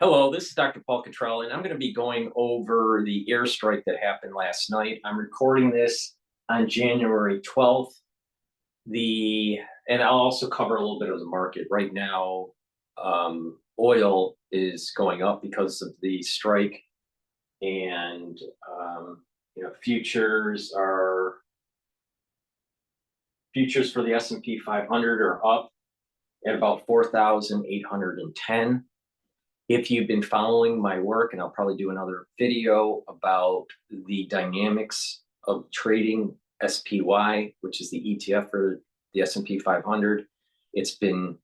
Hello, this is Dr. Paul Cottrell, and I'm going to be going over the airstrike that happened last night. I'm recording this on January 12th. And I'll also cover a little bit of the market. Right now, oil is going up because of the strike, and futures for the S&P 500 are up at about 4,810. If you've been following my work, and I'll probably do another video about the dynamics of trading SPY, which is the ETF for the S&P 500, it's been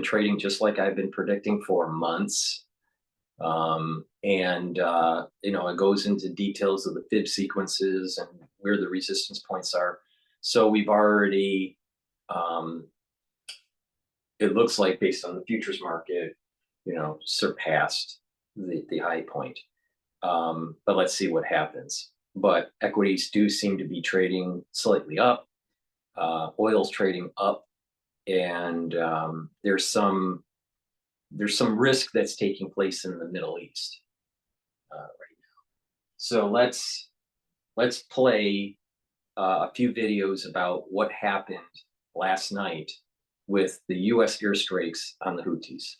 trading just like I've been predicting for months. It goes into details of the fib sequences and where the resistance points are. So we've already, it looks like, based on the futures market, surpassed the high point. But let's see what happens. But equities do seem to be trading slightly up. Oil's trading up, and there's some risk that's taking place in the Middle East right now. So let's play a few videos about what happened last night with the U.S. airstrikes on the Houthis.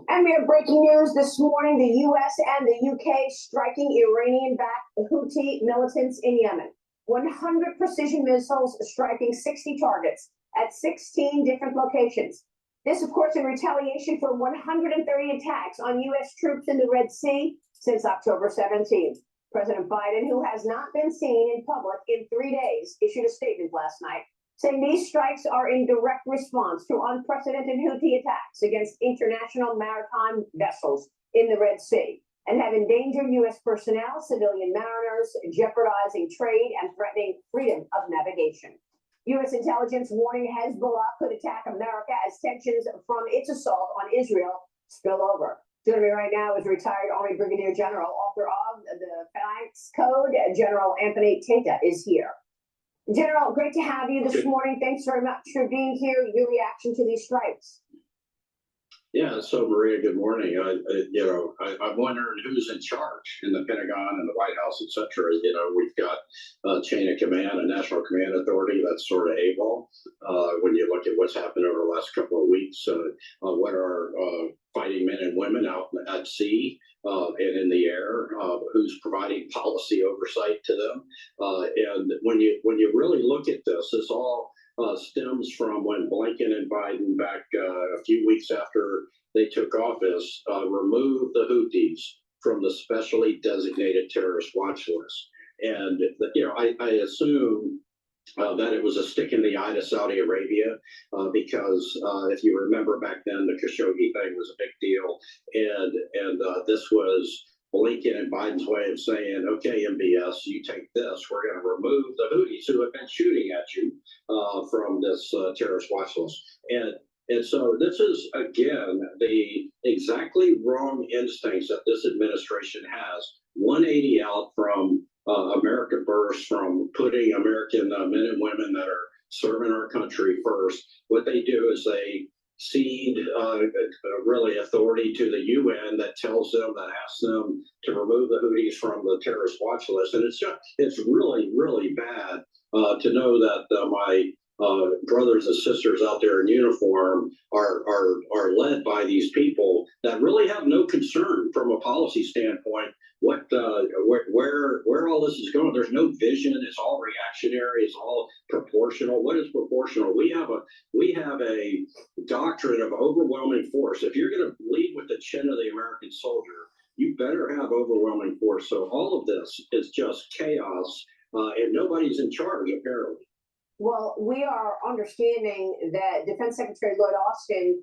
And we have breaking news this morning: the U.S. and the U.K. striking Iranian-backed Houthi militants in Yemen. 100 precision missiles striking 60 targets at 16 different locations. This, of course, in retaliation for 130 attacks on U.S. troops in the Red Sea since October 17th. President Biden, who has not been seen in public in 3 days, issued a statement last night saying these strikes are in direct response to unprecedented Houthi attacks against international maritime vessels in the Red Sea and have endangered U.S. personnel, civilian mariners, jeopardizing trade and threatening freedom of navigation. U.S. intelligence warning Hezbollah could attack America as tensions from its assault on Israel spill over. Joining me right now is retired Army Brigadier General, author of the Phalanx Code, General Anthony Tata is here. General, great to have you this morning. Thanks very much for being here. Your reaction to these strikes? Yeah, so Maria, good morning. I'm wondering who's in charge in the Pentagon and the White House, et cetera. We've got a chain of command, a national command authority that's sort of able. When you look at what's happened over the last couple of weeks, what are fighting men and women out at sea and in the air, who's providing policy oversight to them. And when you really look at this all stems from when Blinken and Biden, back a few weeks after they took office, removed the Houthis from the specially designated terrorist watch list. And I assume that it was a stick in the eye to Saudi Arabia, because if you remember back then, the Khashoggi thing was a big deal, and this was Blinken and Biden's way of saying, okay, MBS, you take this. We're going to remove the Houthis who have been shooting at you from this terrorist watch list. And so this is, again, the exactly wrong instincts that this administration has. 180 out from America first, from putting American men and women that are serving our country first. What they do is they cede really authority to the UN that tells them, that asks them to remove the Houthis from the terrorist watch list. And it's really, really bad to know that my brothers and sisters out there in uniform are led by these people that really have no concern from a policy standpoint where all this is going. There's no vision. It's all reactionary. It's all proportional. What is proportional? We have a doctrine of overwhelming force. If you're going to lead with the chin of the American soldier, you better have overwhelming force. So all of this is just chaos, and nobody's in charge, apparently. Well, we are understanding that Defense Secretary Lloyd Austin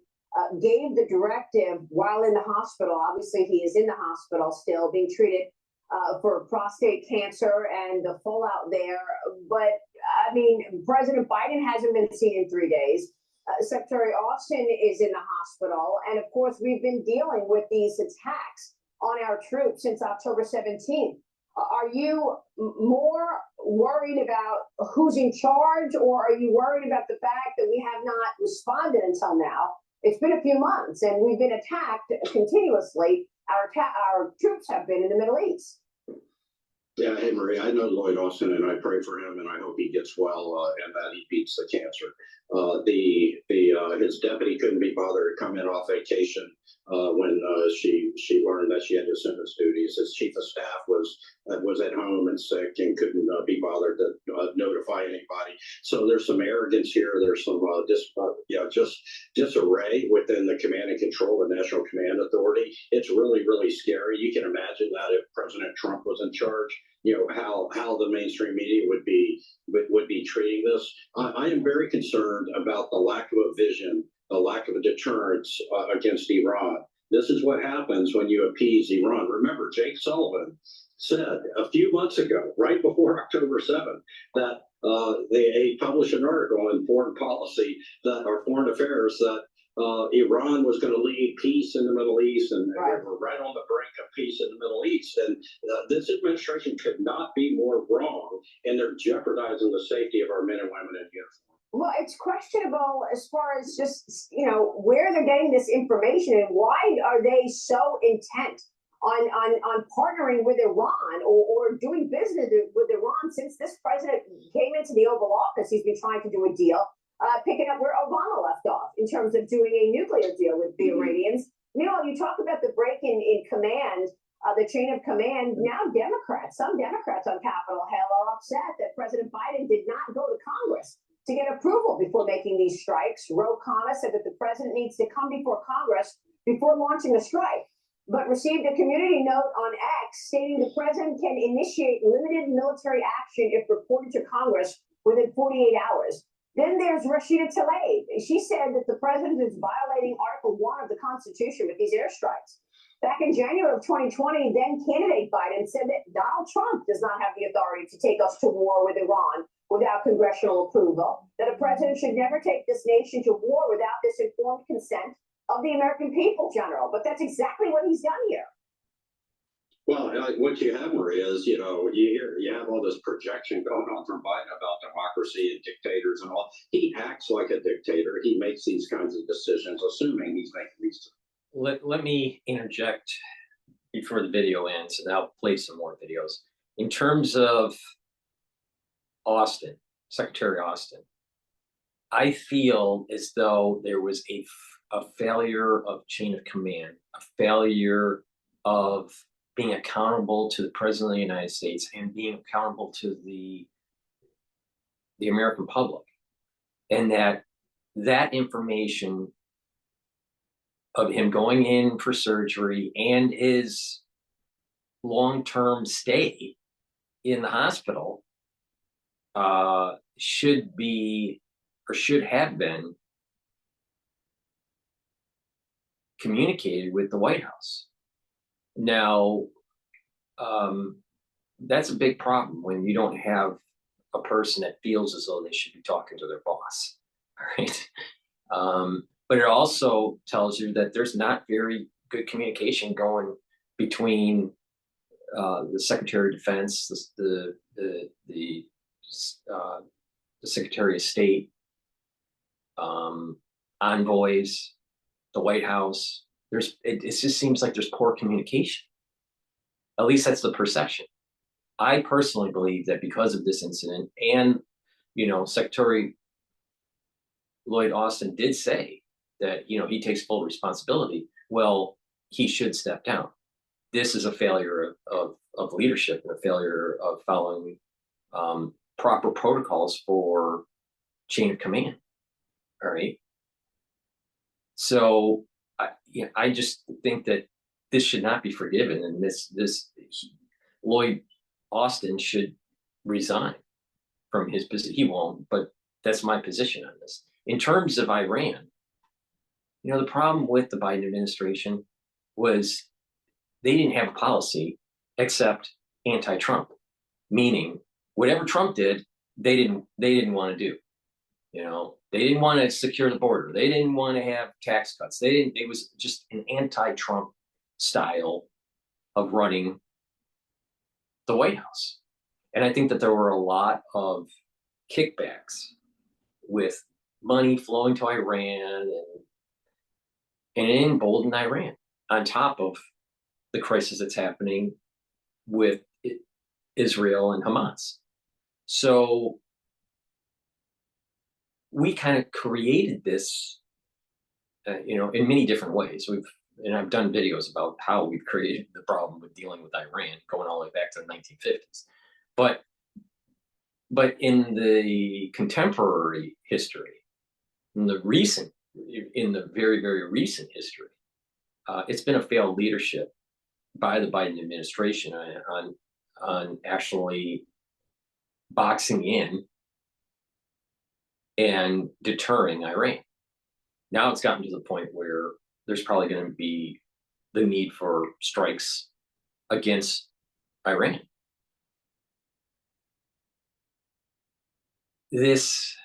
gave the directive while in the hospital. Obviously, he is in the hospital still being treated for prostate cancer and the fallout there. But, I mean, President Biden hasn't been seen in 3 days. Secretary Austin is in the hospital. And, of course, we've been dealing with these attacks on our troops since October 17th. Are you more worried about who's in charge, or are you worried about the fact that we have not responded until now? It's been a few months and we've been attacked continuously. Our troops have been in the Middle East. Yeah, hey Marie, I know Lloyd Austin, and I pray for him, and I hope he gets well and that he beats the cancer. His deputy couldn't be bothered to come in off vacation when she learned that she had to send his duties. His chief of staff was at home and sick and couldn't be bothered to notify anybody. So there's some arrogance here. There's some just disarray within the command and control, the National Command Authority. It's really, really scary. You can imagine that if President Trump was in charge, how the mainstream media would be treating this. I am very concerned about the lack of a vision, the lack of a deterrence against Iran. This is what happens when you appease Iran. Remember, Jake Sullivan said a few months ago, right before October 7th, that they published an article in Foreign Policy or Foreign Affairs that Iran was going to lead peace in the Middle East, and Right. we're right on the brink of peace in the Middle East. And this administration could not be more wrong, and they're jeopardizing the safety of our men and women in uniform. Well, it's questionable as far as just, where they're getting this information and why are they so intent on partnering with Iran or doing business with Iran. Since this president came into the Oval Office, he's been trying to do a deal, picking up where Obama left off in terms of doing a nuclear deal with the Iranians. You talk about the break in command, the chain of command. Now some Democrats on Capitol Hill are upset that President Biden did not go to Congress to get approval before making these strikes. Ro Khanna said that the president needs to come before Congress before launching a strike, but received a community note on X stating the president can initiate limited military action if reported to Congress within 48 hours. Then there's Rashida Tlaib. She said that the president is violating Article 1 of the Constitution with these airstrikes. Back in January of 2020, then candidate Biden said that Donald Trump does not have the authority to take us to war with Iran without congressional approval, that a president should never take this nation to war without this informed consent of the American people, General. But that's exactly what he's done here. Well, what you have, Maria, is you have all this projection going on from Biden about democracy and dictators and all. He acts like a dictator. He makes these kinds of decisions, assuming he's making these. Let me interject before the video ends, and I'll play some more videos. In terms of Austin, Secretary Austin, I feel as though there was a failure of chain of command, a failure of being accountable to the President of the United States and being accountable to the American public. And that information of him going in for surgery and his long-term stay in the hospital should be or should have been communicated with the White House. Now, that's a big problem when you don't have a person that feels as though they should be talking to their boss. All right. But it also tells you that there's not very good communication going between the Secretary of Defense, the Secretary of State, envoys, the White House. It just seems like there's poor communication. At least that's the perception. I personally believe that because of this incident, and Secretary Lloyd Austin did say that he takes full responsibility. Well, he should step down. This is a failure of leadership and a failure of following proper protocols for chain of command. All right. So I just think that this should not be forgiven, and Lloyd Austin should resign from his position. He won't, but that's my position on this. In terms of Iran, the problem with the Biden administration was they didn't have a policy except anti-Trump, meaning whatever Trump did, they didn't want to do. They didn't want to secure the border. They didn't want to have tax cuts. It was just an anti-Trump style of running the White House. And I think that there were a lot of kickbacks with money flowing to Iran, and it emboldened Iran on top of the crisis that's happening with Israel and Hamas. So we kind of created this, in many different ways. And I've done videos about how we've created the problem with dealing with Iran, going all the way back to the 1950s. But in the contemporary history, in the very, very recent history, it's been a failed leadership by the Biden administration on actually boxing in and deterring Iran. Now it's gotten to the point where there's probably going to be the need for strikes against Iran. This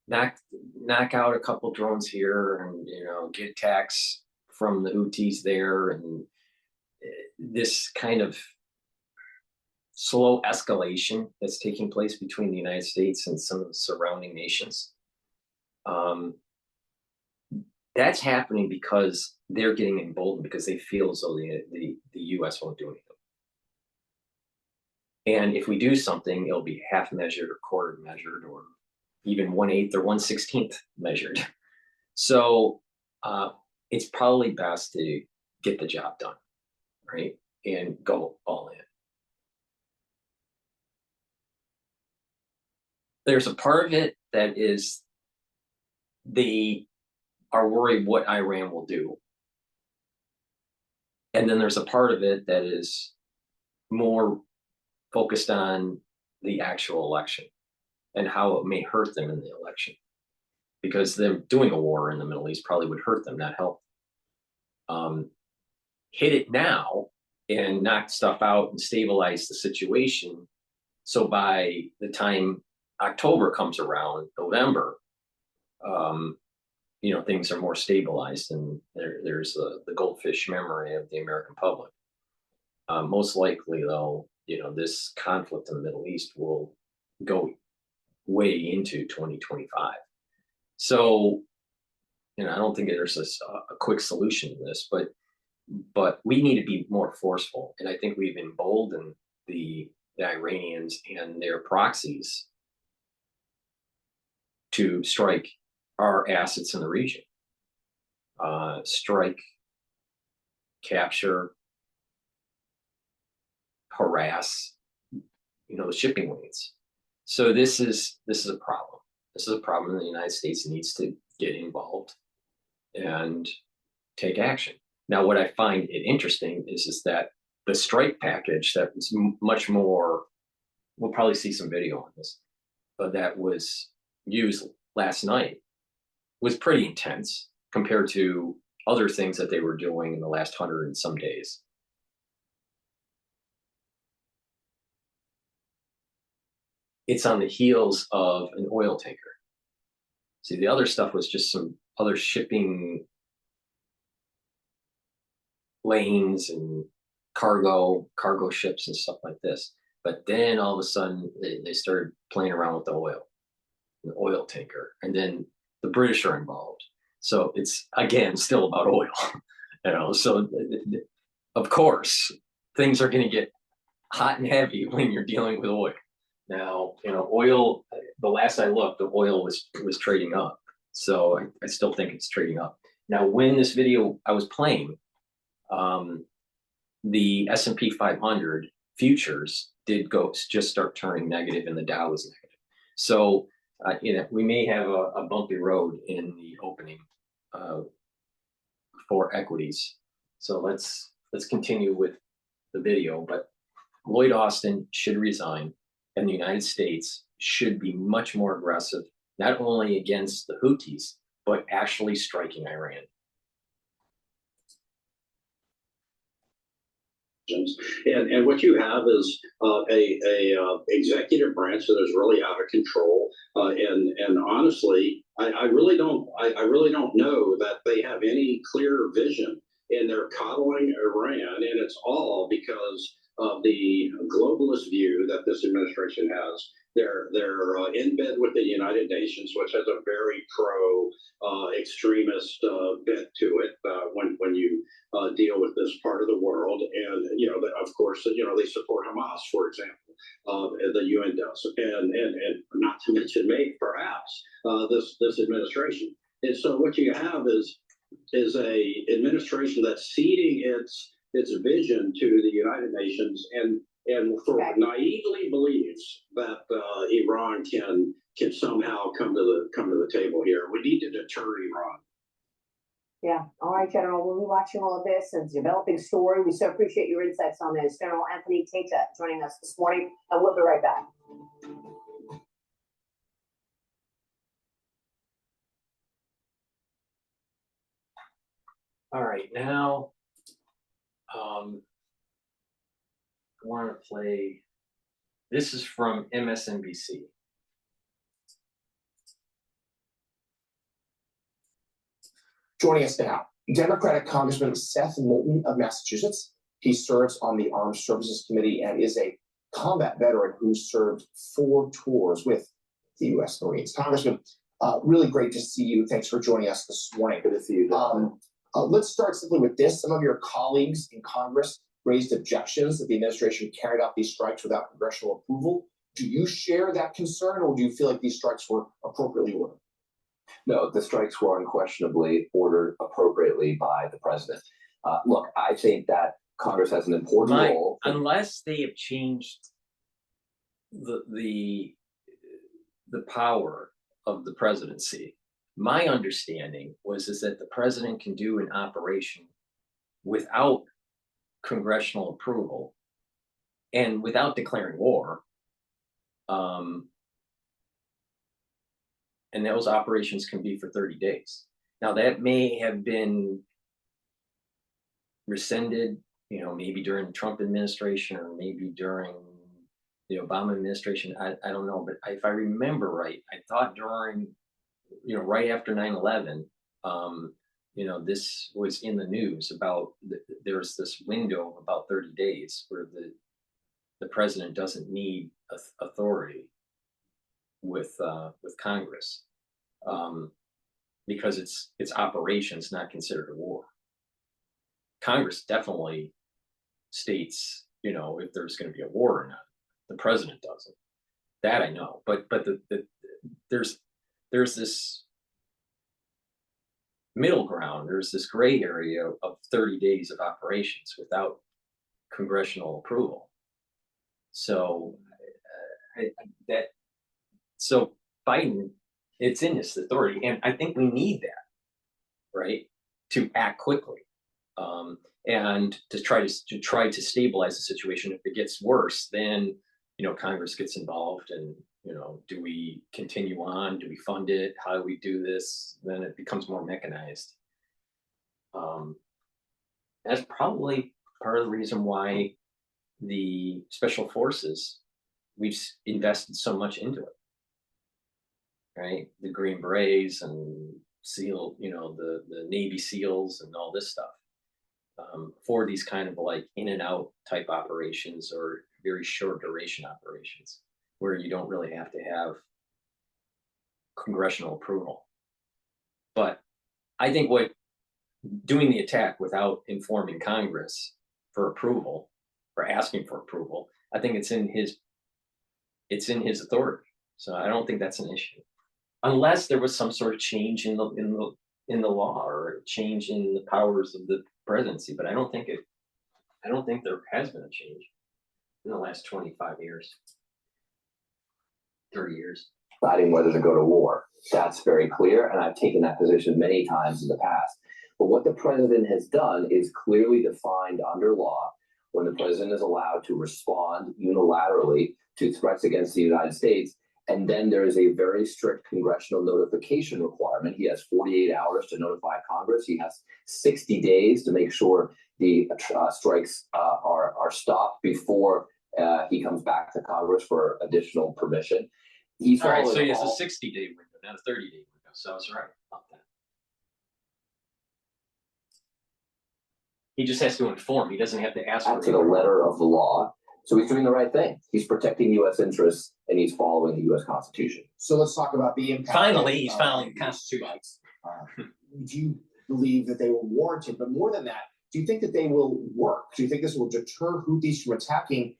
knock out a couple drones here, and get attacks from the Houthis there, and this kind of slow escalation that's taking place between the United States and some of the surrounding nations. That's happening because they're getting emboldened, because they feel as though the U.S. won't do anything. And if we do something, it'll be half measured or quarter measured, or even 1/8 or 1/16 measured. So it's probably best to get the job done, right? And go all in. There's a part of it that is they are worried what Iran will do. And then there's a part of it that is more focused on the actual election and how it may hurt them in the election. Because them doing a war in the Middle East probably would hurt them, not help. Hit it now and knock stuff out and stabilize the situation. So by the time October comes around, November, things are more stabilized, and there's the goldfish memory of the American public. Most likely, though, this conflict in the Middle East will go way into 2025. So, I don't think there's a quick solution to this, but we need to be more forceful. And I think we've emboldened the Iranians and their proxies to strike our assets in the region, strike, capture, harass, the shipping lanes. So this is a problem. This is a problem that the United States needs to get involved and take action. Now, what I find it interesting is that the strike package that was much more, we'll probably see some video on this, but that was used last night was pretty intense compared to other things that they were doing in the last 100 and some days. It's on the heels of an oil tanker. See, the other stuff was just some other shipping lanes and cargo ships and stuff like this. But then all of a sudden they started playing around with the oil tanker, and then the British are involved. So it's, again, still about oil. So of course things are going to get hot and heavy when you're dealing with oil. Now, oil, the last I looked, the oil was trading up. So I still think it's trading up. Now, when this video I was playing, the S&P 500 futures did just start turning negative, and the Dow was negative. So, we may have a bumpy road in the opening for equities. So let's continue with the video. But Lloyd Austin should resign, and the United States should be much more aggressive, not only against the Houthis, but actually striking Iran. And what you have is a executive branch that is really out of control. And honestly, I really don't know that they have any clear vision, and they're coddling Iran, and it's all because of the globalist view that this administration has. They're in bed with the United Nations, which has a very extremist bent to it when you deal with this part of the world. And of course, they support Hamas, for example. The UN does, and not to mention, maybe perhaps this administration. And so what you have is a administration that's ceding its vision to the United Nations and naively believes that Iran can somehow come to the table here. We need to deter Iran. Yeah. All right, General. We'll be watching all of this and developing story. We so appreciate your insights on this. General Anthony Tata joining us this morning, and we'll be right back. All right, now I want to play. This is from MSNBC. Joining us now, Democratic Congressman Seth Molton of Massachusetts. He serves on the Armed Services Committee and is a combat veteran who served 4 tours with the U.S. Marines. Congressman, really great to see you. Thanks for joining us this morning. Good to see you. Let's start simply with this. Some of your colleagues in Congress raised objections that the administration carried out these strikes without congressional approval. Do you share that concern, or do you feel like these strikes were appropriately ordered? No, the strikes were unquestionably ordered appropriately by the president. Look, I think that Congress has an important role. Unless they have changed the power of the presidency, my understanding is that the president can do an operation without congressional approval and without declaring war. And those operations can be for 30 days. Now, that may have been rescinded, maybe during the Trump administration or maybe during the Obama administration. I don't know. But if I remember right, I thought during, right after 9/11, this was in the news about there's this window of about 30 days where the president doesn't need authority with Congress, because it's operations not considered a war. Congress definitely states, if there's going to be a war or not. The president doesn't. That I know. But there's this middle ground. There's this gray area of 30 days of operations without congressional approval. So So Biden, it's in his authority, and I think we need that, right, to act quickly, and to try to stabilize the situation. If it gets worse, then Congress gets involved, and do we continue on? Do we fund it? How do we do this? Then it becomes more mechanized. That's probably part of the reason why the special forces, we've invested so much into it. Right, the Green Berets and SEAL, the Navy SEALs and all this stuff, for these kind of like in and out type operations or very short duration operations where you don't really have to have congressional approval. But I think doing the attack without informing Congress for approval or asking for approval, I think it's in his authority. So I don't think that's an issue. Unless there was some sort of change in the law or a change in the powers of the presidency, but I don't think there has been a change in the last 25 years, 30 years. Deciding whether to go to war. That's very clear, and I've taken that position many times in the past. But what the president has done is clearly defined under law when the president is allowed to respond unilaterally to threats against the United States. And then there is a very strict congressional notification requirement. He has 48 hours to notify Congress. He has 60 days to make sure the strikes are stopped before he comes back to Congress for additional permission. He's all right, so he has a 60-day window, not a 30-day window. So I was right about that. He just has to inform. He doesn't have to ask for to the letter of the law. So he's doing the right thing. He's protecting U.S. interests and he's following the U.S. Constitution. So let's talk about the impact. Finally, he's following the Constitution. Do you believe that they were warranted? But more than that, do you think that they will work? Do you think this will deter Houthis from attacking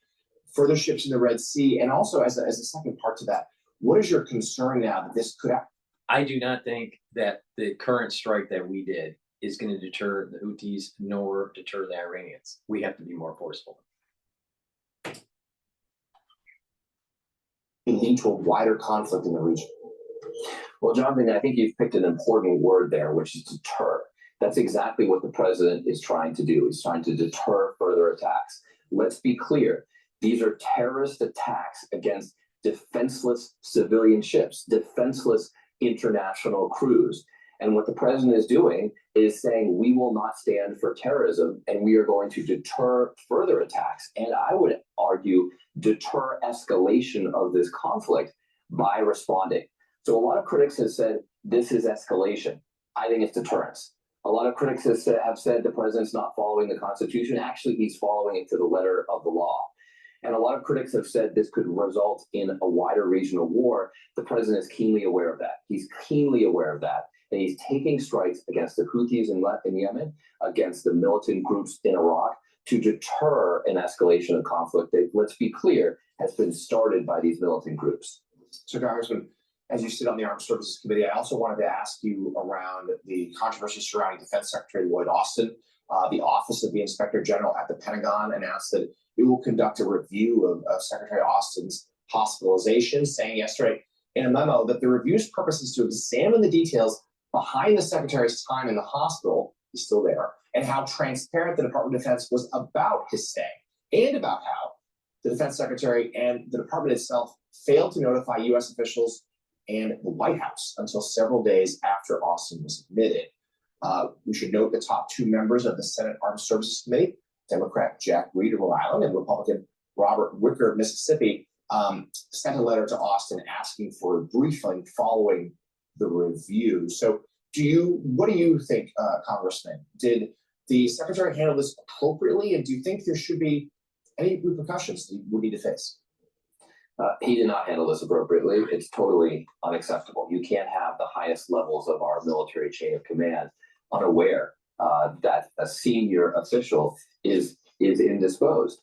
further ships in the Red Sea? And also, as a second part to that, what is your concern now that this could happen? I do not think that the current strike that we did is going to deter the Houthis nor deter the Iranians. We have to be more forceful. Lead to a wider conflict in the region. Well, Jonathan, I think you've picked an important word there, which is deter. That's exactly what the president is trying to do. He's trying to deter further attacks. Let's be clear. These are terrorist attacks against defenseless civilian ships, defenseless international crews. And what the president is doing is saying we will not stand for terrorism and we are going to deter further attacks. And I would argue deter escalation of this conflict by responding. So a lot of critics have said this is escalation. I think it's deterrence. A lot of critics have said the president's not following the Constitution. Actually, he's following it to the letter of the law. And a lot of critics have said this could result in a wider regional war. The president is keenly aware of that. He's keenly aware of that. And he's taking strikes against the Houthis in Yemen, against the militant groups in Iraq, to deter an escalation of conflict that, let's be clear, has been started by these militant groups. So, Congressman, as you sit on the Armed Services Committee, I also wanted to ask you around the controversy surrounding Defense Secretary Lloyd Austin. The Office of the Inspector General at the Pentagon announced that it will conduct a review of Secretary Austin's hospitalization, saying yesterday in a memo that the review's purpose is to examine the details behind the Secretary's time in the hospital, he's still there, and how transparent the Department of Defense was about his stay, and about how the Defense Secretary and the Department itself failed to notify U.S. officials and the White House until several days after Austin was admitted. We should note the top two members of the Senate Armed Services Committee, Democrat Jack Reed of Rhode Island and Republican Robert Wicker of Mississippi, sent a letter to Austin asking for a briefing following the review. So what do you think, Congressman? Did the Secretary handle this appropriately, and do you think there should be any repercussions that he would need to face? He did not handle this appropriately. It's totally unacceptable. You can't have the highest levels of our military chain of command unaware that a senior official is indisposed.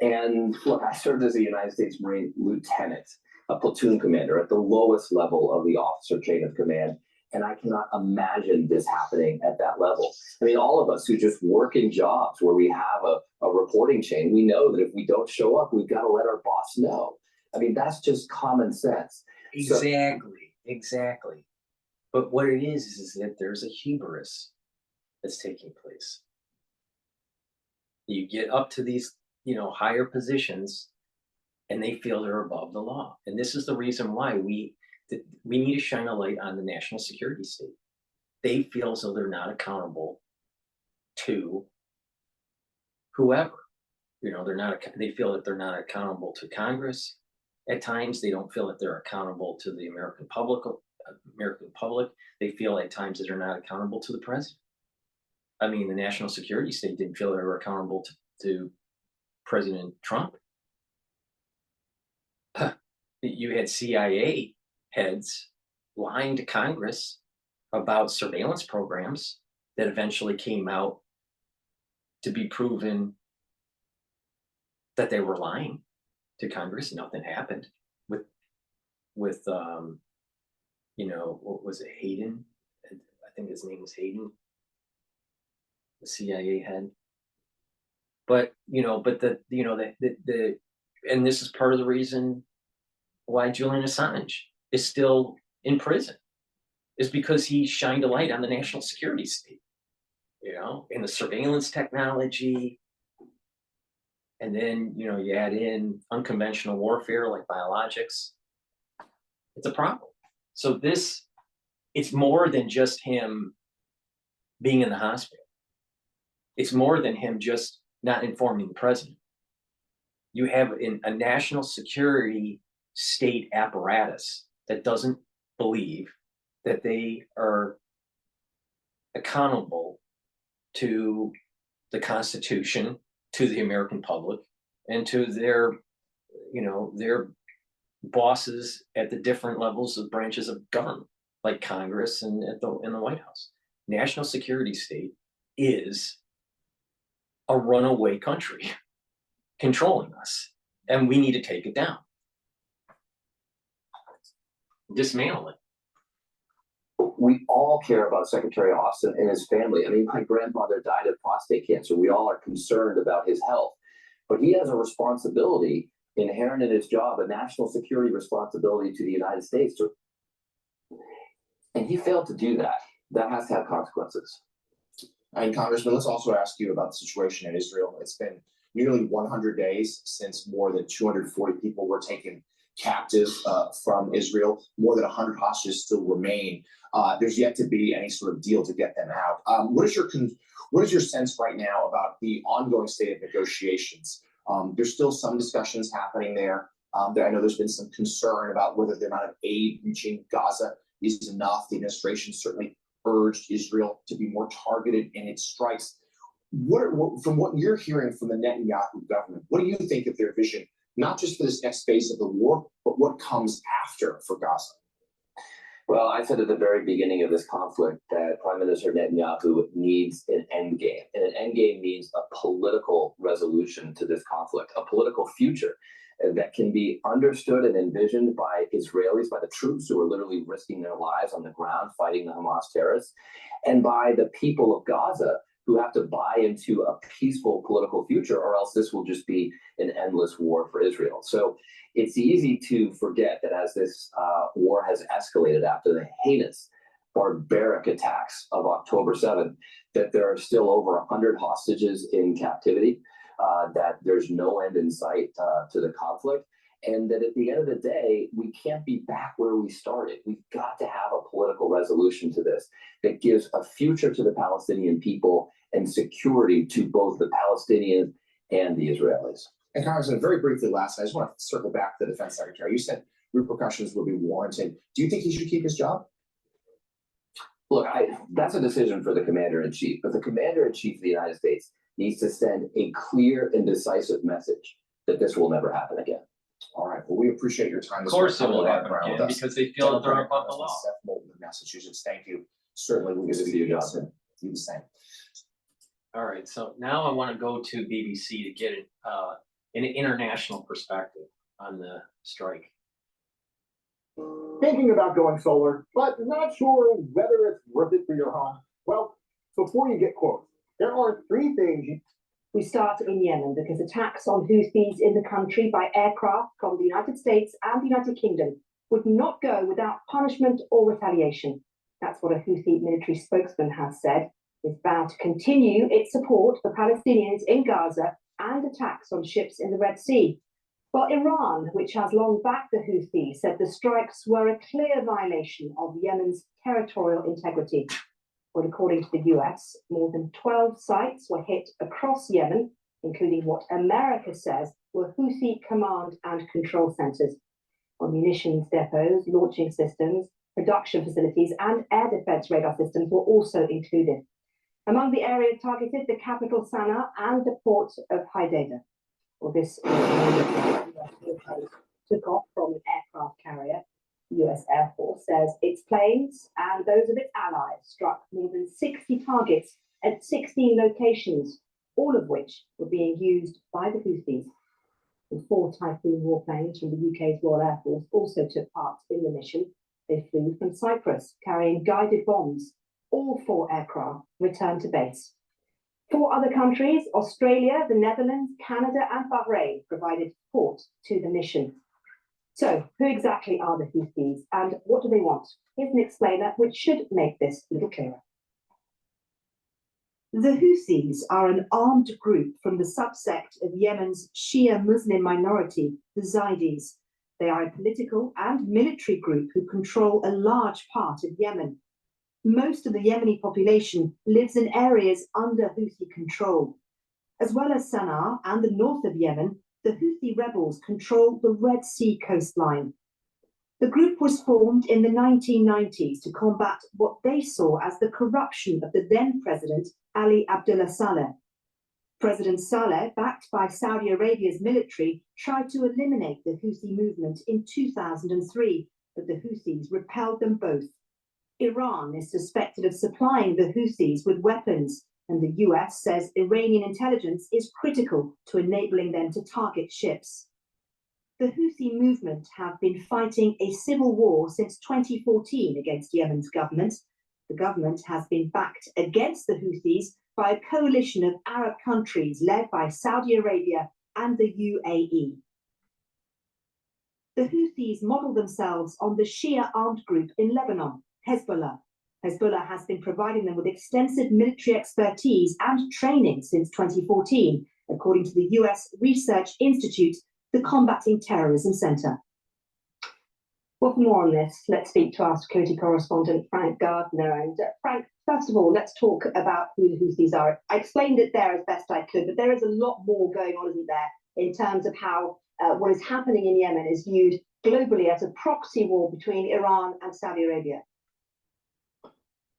And look, I served as a United States Marine lieutenant, a platoon commander at the lowest level of the officer chain of command. And I cannot imagine this happening at that level. I mean, all of us who just work in jobs where we have a reporting chain, we know that if we don't show up, we've got to let our boss know. I mean, that's just common sense. Exactly. But what it is that there's a hubris that's taking place. You get up to these, higher positions, and they feel they're above the law. And this is the reason why we need to shine a light on the national security state. They feel as though they're not accountable to whoever. They feel that they're not accountable to Congress. At times, they don't feel that they're accountable to the American public. They feel at times that they're not accountable to the president. I mean, the national security state didn't feel they were accountable to President Trump. You had CIA heads lying to Congress about surveillance programs that eventually came out to be proven that they were lying to Congress. Nothing happened with what was it, Hayden? I think his name was Hayden, the CIA head. But and this is part of the reason why Julian Assange is still in prison, is because he shined a light on the national security state, in the surveillance technology. And then, you add in unconventional warfare like biologics. It's a problem. So it's more than just him being in the hospital. It's more than him just not informing the president. You have a national security state apparatus that doesn't believe that they are accountable to the Constitution, to the American public, and to their, their bosses at the different levels of branches of government, like Congress and in the White House. National security state is a runaway country controlling us, and we need to take it down, dismantle it. We all care about Secretary Austin and his family. I mean, my grandmother died of prostate cancer. We all are concerned about his health, but he has a responsibility inherent in his job, a national security responsibility to the United States. And he failed to do that. That has to have consequences. And Congressman, let's also ask you about the situation in Israel. It's been nearly 100 days since more than 240 people were taken captive from Israel. More than 100 hostages still remain. There's yet to be any sort of deal to get them out. What is your sense right now about the ongoing state of negotiations? There's still some discussions happening there. I know there's been some concern about whether the amount of aid reaching Gaza is enough. The administration certainly urged Israel to be more targeted in its strikes. From what you're hearing from the Netanyahu government, what do you think of their vision, not just for this next phase of the war, but what comes after for Gaza? Well, I said at the very beginning of this conflict that Prime Minister Netanyahu needs an end game. And an end game means a political resolution to this conflict, a political future that can be understood and envisioned by Israelis, by the troops who are literally risking their lives on the ground fighting the Hamas terrorists, and by the people of Gaza who have to buy into a peaceful political future, or else this will just be an endless war for Israel. So it's easy to forget that as this war has escalated after the heinous, barbaric attacks of October 7th, that there are still over 100 hostages in captivity, that there's no end in sight to the conflict, and that at the end of the day, we can't be back where we started. We've got to have a political resolution to this that gives a future to the Palestinian people and security to both the Palestinians and the Israelis. And Congressman, very briefly last, I just want to circle back to the Defense Secretary. You said repercussions will be warranted. Do you think he should keep his job? Look, that's a decision for the Commander-in-Chief, but the Commander-in-Chief of the United States needs to send a clear and decisive message that this will never happen again. All right. Well, we appreciate your time. Of course it will happen again, because they feel that they're above the law. Seth Molton of Massachusetts. Thank you. Certainly, we will Good to see you, Johnson. You the same. All right, so now I want to go to BBC to get an international perspective on the strike. Thinking about going solar, but not sure whether it's worth it for your home? Well, before you get quotes, there are three things you... We start in Yemen because attacks on Houthis in the country by aircraft from the United States and the United Kingdom would not go without punishment or retaliation. That's what a Houthi military spokesman has said. It's vowed to continue its support for Palestinians in Gaza and attacks on ships in the Red Sea. While Iran, which has long backed the Houthis, said the strikes were a clear violation of Yemen's territorial integrity. But according to the US, more than 12 sites were hit across Yemen, including what America says were Houthi command and control centers. On munitions depots, launching systems, production facilities, and air defense radar systems were also included. Among the areas targeted, the capital Sana'a and the port of Hodeidah. Well, this took off from an aircraft carrier. The US Air Force says its planes and those of its allies struck more than 60 targets at 16 locations, all of which were being used by the Houthis. And 4 Typhoon warplanes from the UK's Royal Air Force also took part in the mission. They flew from Cyprus, carrying guided bombs. All 4 aircraft returned to base. 4 other countries, Australia, the Netherlands, Canada, and Bahrain, provided support to the mission. So, who exactly are the Houthis and what do they want? Here's an explainer which should make this a little clearer. The Houthis are an armed group from the subsect of Yemen's Shia Muslim minority, the Zaydis. They are a political and military group who control a large part of Yemen. Most of the Yemeni population lives in areas under Houthi control. As well as Sana'a and the north of Yemen, the Houthi rebels control the Red Sea coastline. The group was formed in the 1990s to combat what they saw as the corruption of the then president Ali Abdullah Saleh. President Saleh, backed by Saudi Arabia's military, tried to eliminate the Houthi movement in 2003, but the Houthis repelled them both. Iran is suspected of supplying the Houthis with weapons, and the US says Iranian intelligence is critical to enabling them to target ships. The Houthi movement have been fighting a civil war since 2014 against Yemen's government. The government has been backed against the Houthis by a coalition of Arab countries led by Saudi Arabia and the UAE. The Houthis model themselves on the Shia armed group in Lebanon, Hezbollah. Hezbollah has been providing them with extensive military expertise and training since 2014, according to the US Research Institute, the Combating Terrorism Center. Well, for more on this, let's speak to our security correspondent, Frank Gardner. And Frank, first of all, let's talk about who the Houthis are. I explained it there as best I could, but there is a lot more going on, isn't there, in terms of how what is happening in Yemen is viewed globally as a proxy war between Iran and Saudi Arabia.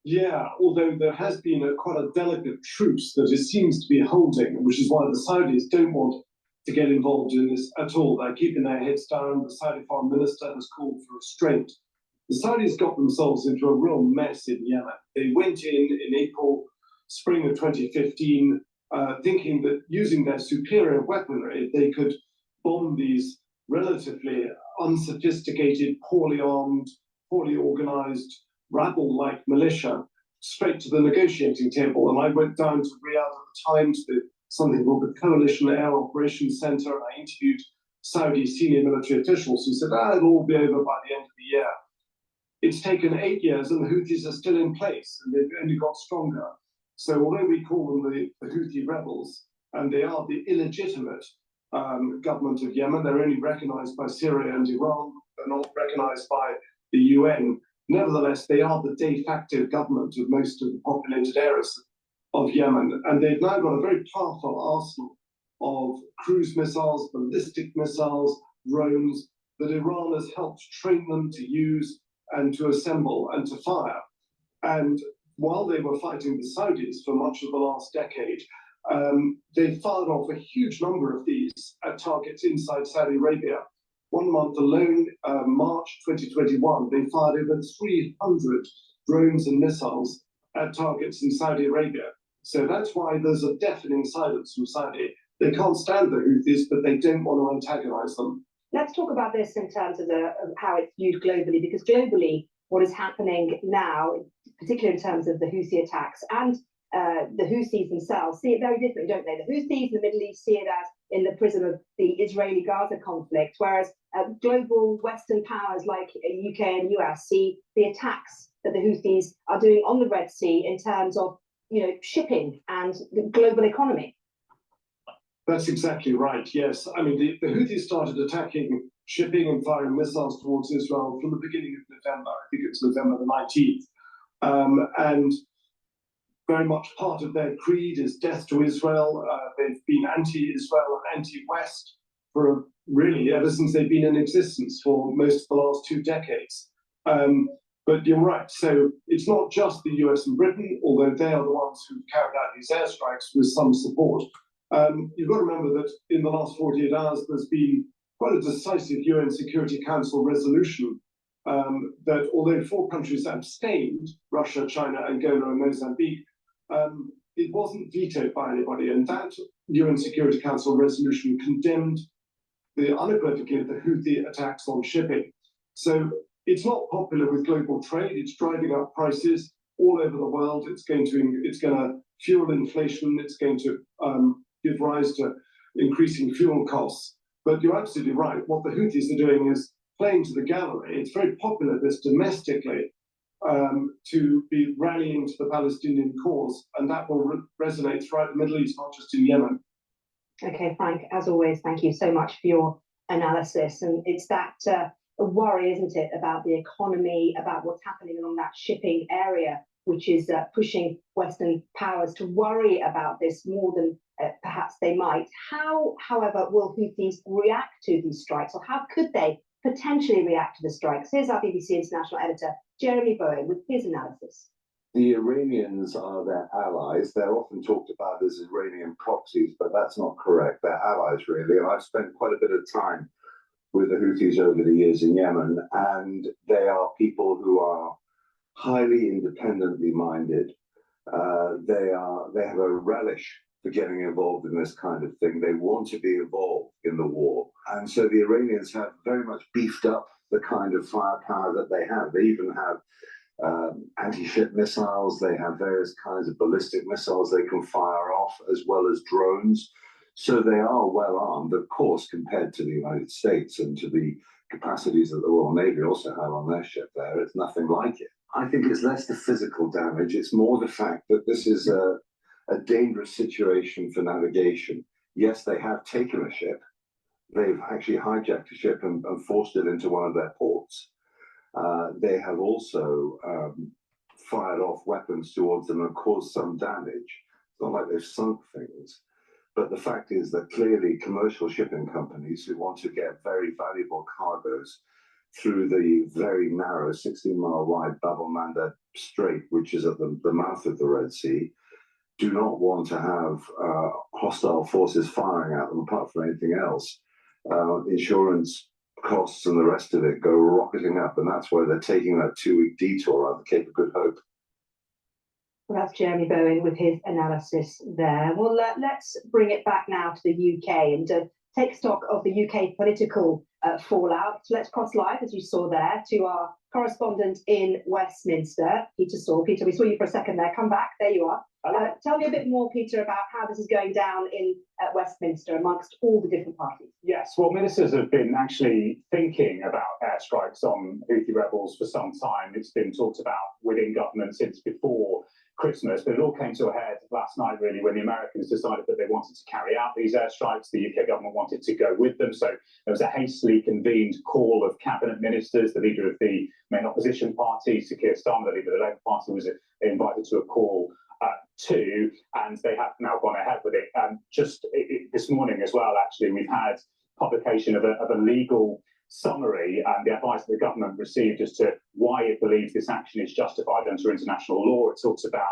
Yeah, although there has been quite a delicate truce that it seems to be holding, which is why the Saudis don't want to get involved in this at all. They're keeping their heads down. The Saudi foreign minister has called for restraint. The Saudis got themselves into a real mess in Yemen. They went in April, spring of 2015, thinking that using their superior weaponry, they could bomb these relatively unsophisticated, poorly armed, poorly organized, rabble-like militia straight to the negotiating table. And I went down to Riyadh at the time to something called the Coalition Air Operations Center, and I interviewed Saudi senior military officials who said, it'll all be over by the end of the year. It's taken 8 years and the Houthis are still in place, and they've only got stronger. So although we call them the Houthi rebels, and they are the illegitimate government of Yemen, they're only recognized by Syria and Iran, they're not recognized by the UN. Nevertheless, they are the de facto government of most of the populated areas of Yemen, and they've now got a very powerful arsenal of cruise missiles, ballistic missiles, drones that Iran has helped train them to use and to assemble and to fire. And while they were fighting the Saudis for much of the last decade, they fired off a huge number of these at targets inside Saudi Arabia. 1 month alone, March 2021, they fired over 300 drones and missiles at targets in Saudi Arabia. So that's why there's a deafening silence from Saudi. They can't stand the Houthis, but they don't want to antagonize them. Let's talk about this in terms of how it's viewed globally, because globally, what is happening now, particularly in terms of the Houthi attacks and the Houthis themselves, see it very differently, don't they? The Houthis in the Middle East see it as in the prism of the Israeli-Gaza conflict, whereas global Western powers like UK and US see the attacks that the Houthis are doing on the Red Sea in terms of shipping and the global economy. That's exactly right, yes. I mean, the Houthis started attacking shipping and firing missiles towards Israel from the beginning of November. I think it's November the 19th. And very much part of their creed is death to Israel. They've been anti-Israel and anti-West for really ever since they've been in existence for most of the last 2 decades. But you're right. So it's not just the US and Britain, although they are the ones who carried out these airstrikes with some support. You've got to remember that in the last 48 hours, there's been quite a decisive UN Security Council resolution that although 4 countries abstained, Russia, China, Angola, and Mozambique, it wasn't vetoed by anybody. And that UN Security Council resolution condemned unequivocally the Houthi attacks on shipping. So it's not popular with global trade. It's driving up prices all over the world. It's going to fuel inflation. It's going to give rise to increasing fuel costs. But you're absolutely right. What the Houthis are doing is playing to the gallery. It's very popular, this domestically, to be rallying to the Palestinian cause, and that will resonate throughout the Middle East, not just in Yemen. Okay, Frank, as always, thank you so much for your analysis. And it's that a worry, isn't it, about the economy, about what's happening along that shipping area, which is pushing Western powers to worry about this more than perhaps they might. How, however, will Houthis react to these strikes, or how could they potentially react to the strikes? Here's our BBC International editor, Jeremy Bowen, with his analysis. The Iranians are their allies. They're often talked about as Iranian proxies, but that's not correct. They're allies, really. And I've spent quite a bit of time with the Houthis over the years in Yemen, and they are people who are highly independently minded. They have a relish for getting involved in this kind of thing. They want to be involved in the war. And so the Iranians have very much beefed up the kind of firepower that they have. They even have anti-ship missiles. They have various kinds of ballistic missiles they can fire off, as well as drones. So they are well armed, of course, compared to the United States and to the capacities that the Royal Navy also have on their ship there. It's nothing like it. I think it's less the physical damage. It's more the fact that this is a dangerous situation for navigation. Yes, they have taken a ship. They've actually hijacked a ship and forced it into one of their ports. They have also fired off weapons towards them and caused some damage. It's not like they've sunk things. But the fact is that clearly commercial shipping companies who want to get very valuable cargoes through the very narrow 16-mile wide Bab el-Mandeb Strait, which is at the mouth of the Red Sea, do not want to have hostile forces firing at them apart from anything else. Insurance costs and the rest of it go rocketing up, and that's why they're taking that 2-week detour around the Cape of Good Hope. Well, that's Jeremy Bowen with his analysis there. Well, let's bring it back now to the UK and take stock of the UK political fallout. So let's cross live, as you saw there, to our correspondent in Westminster, Peter Saul. Peter, we saw you for a second there. Come back. There you are. Tell me a bit more, Peter, about how this is going down in Westminster amongst all the different parties. Yes, well, ministers have been actually thinking about airstrikes on Houthi rebels for some time. It's been talked about within government since before Christmas, but it all came to a head last night, really, when the Americans decided that they wanted to carry out these airstrikes. The UK government wanted to go with them, so there was a hastily convened call of cabinet ministers. The leader of the main opposition party, Sir Keir Starmer, the leader of the Labour Party, was invited to a call too, and they have now gone ahead with it. Just this morning as well, actually, we've had publication of a legal summary and the advice that the government received as to why it believes this action is justified under international law. It talks about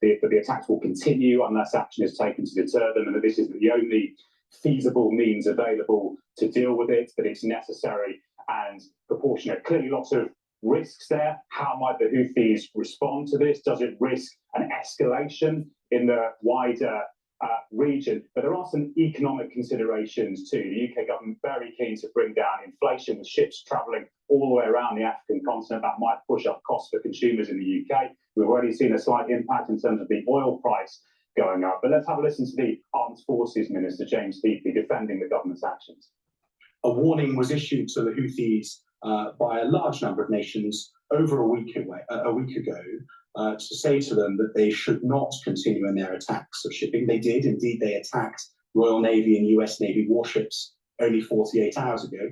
that the attacks will continue unless action is taken to deter them, and that this is the only feasible means available to deal with it, that it's necessary and proportionate. Clearly, lots of risks there. How might the Houthis respond to this? Does it risk an escalation in the wider region? But there are some economic considerations too. The UK government very keen to bring down inflation with ships travelling all the way around the African continent. That might push up costs for consumers in the UK. We've already seen a slight impact in terms of the oil price going up. But let's have a listen to the Armed Forces Minister, James Heatley, defending the government's actions. A warning was issued to the Houthis by a large number of nations over a week ago to say to them that they should not continue in their attacks of shipping. They did. Indeed, they attacked Royal Navy and US Navy warships only 48 hours ago.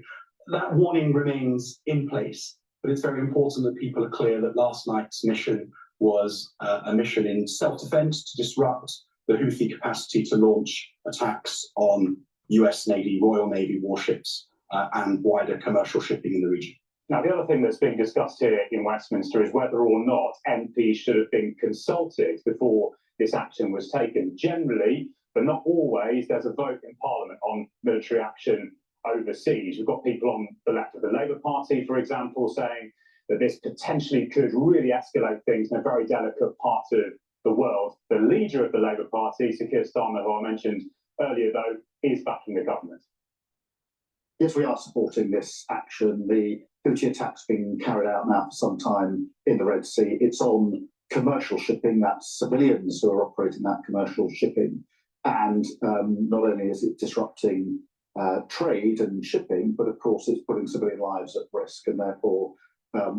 That warning remains in place, but it's very important that people are clear that last night's mission was a mission in self-defense to disrupt the Houthi capacity to launch attacks on US Navy, Royal Navy warships and wider commercial shipping in the region. Now, the other thing that's being discussed here in Westminster is whether or not MPs should have been consulted before this action was taken. Generally, but not always, there's a vote in Parliament on military action overseas. We've got people on the left of the Labour Party, for example, saying that this potentially could really escalate things in a very delicate part of the world. The leader of the Labour Party, Sir Keir Starmer, who I mentioned earlier, though, is backing the government. Yes, we are supporting this action. The Houthi attack's been carried out now for some time in the Red Sea. It's on commercial shipping, that's civilians who are operating that commercial shipping. And not only is it disrupting trade and shipping, but of course it's putting civilian lives at risk. And therefore,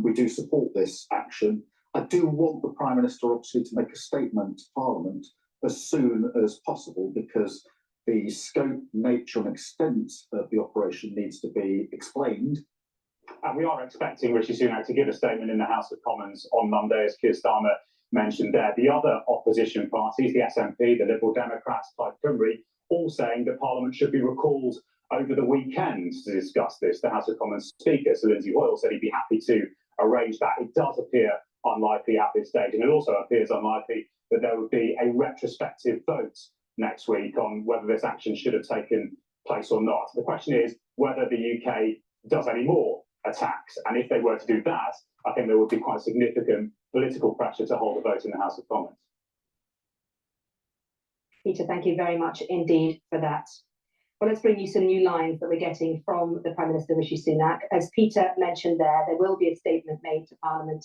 we do support this action. I do want the Prime Minister, obviously, to make a statement to Parliament as soon as possible, because the scope, nature and extent of the operation needs to be explained. And we are expecting Rishi Sunak to give a statement in the House of Commons on Monday, as Keir Starmer mentioned there. The other opposition parties, the SNP, the Liberal Democrats, Plaid Cymru, all saying that Parliament should be recalled over the weekend to discuss this. The House of Commons Speaker, Sir Lindsay Hoyle, said he'd be happy to arrange that. It does appear unlikely at this stage. And it also appears unlikely that there would be a retrospective vote next week on whether this action should have taken place or not. The question is whether the UK does any more attacks. And if they were to do that, I think there would be quite significant political pressure to hold a vote in the House of Commons. Peter, thank you very much indeed for that. Well, let's bring you some new lines that we're getting from the Prime Minister, Rishi Sunak. As Peter mentioned there will be a statement made to Parliament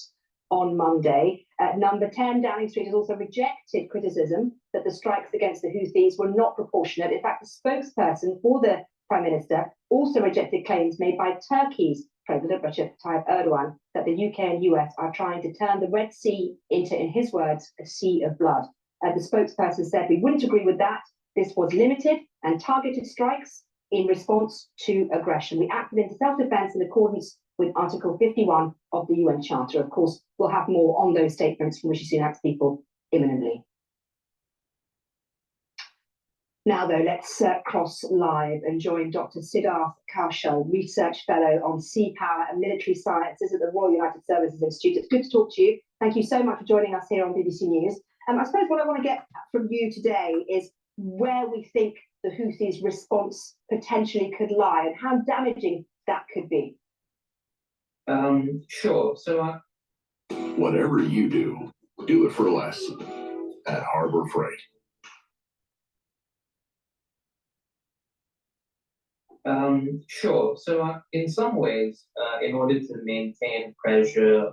on Monday. Number 10, Downing Street has also rejected criticism that the strikes against the Houthis were not proportionate. In fact, the spokesperson for the Prime Minister also rejected claims made by Turkey's President Recep Tayyip Erdogan that the UK and US are trying to turn the Red Sea into, in his words, a sea of blood. The spokesperson said, "We wouldn't agree with that. This was limited and targeted strikes in response to aggression. We acted in self-defense in accordance with Article 51 of the UN Charter." Of course, we'll have more on those statements from Rishi Sunak's people imminently. Now, though, let's cross live and join Dr. DrPaulCottrell, Research Fellow on Sea Power and Military Sciences at the Royal United Services Institute. It's good to talk to you. Thank you so much for joining us here on BBC News. I suppose what I want to get from you today is where we think the Houthis' response potentially could lie and how damaging that could be. Sure. So, whatever you do it for less at Harbor Freight. Sure. So, in some ways, in order to maintain pressure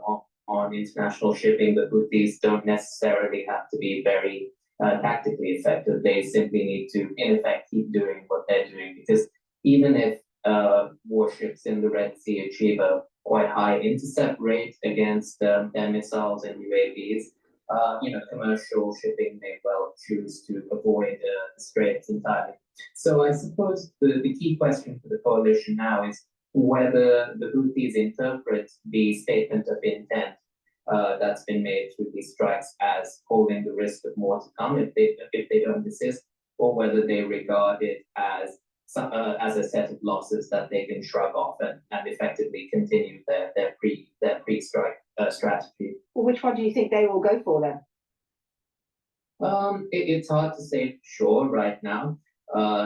on international shipping, the Houthis don't necessarily have to be very tactically effective. They simply need to, in effect, keep doing what they're doing, because even if warships in the Red Sea achieve a quite high intercept rate against their missiles and UAVs, commercial shipping may well choose to avoid the straits entirely. So I suppose the key question for the coalition now is whether the Houthis interpret the statement of intent that's been made through these strikes as holding the risk of more to come if they don't desist, or whether they regard it as a set of losses that they can shrug off and effectively continue their pre-strike strategy. Well, which one do you think they will go for then? It's hard to say for sure right now.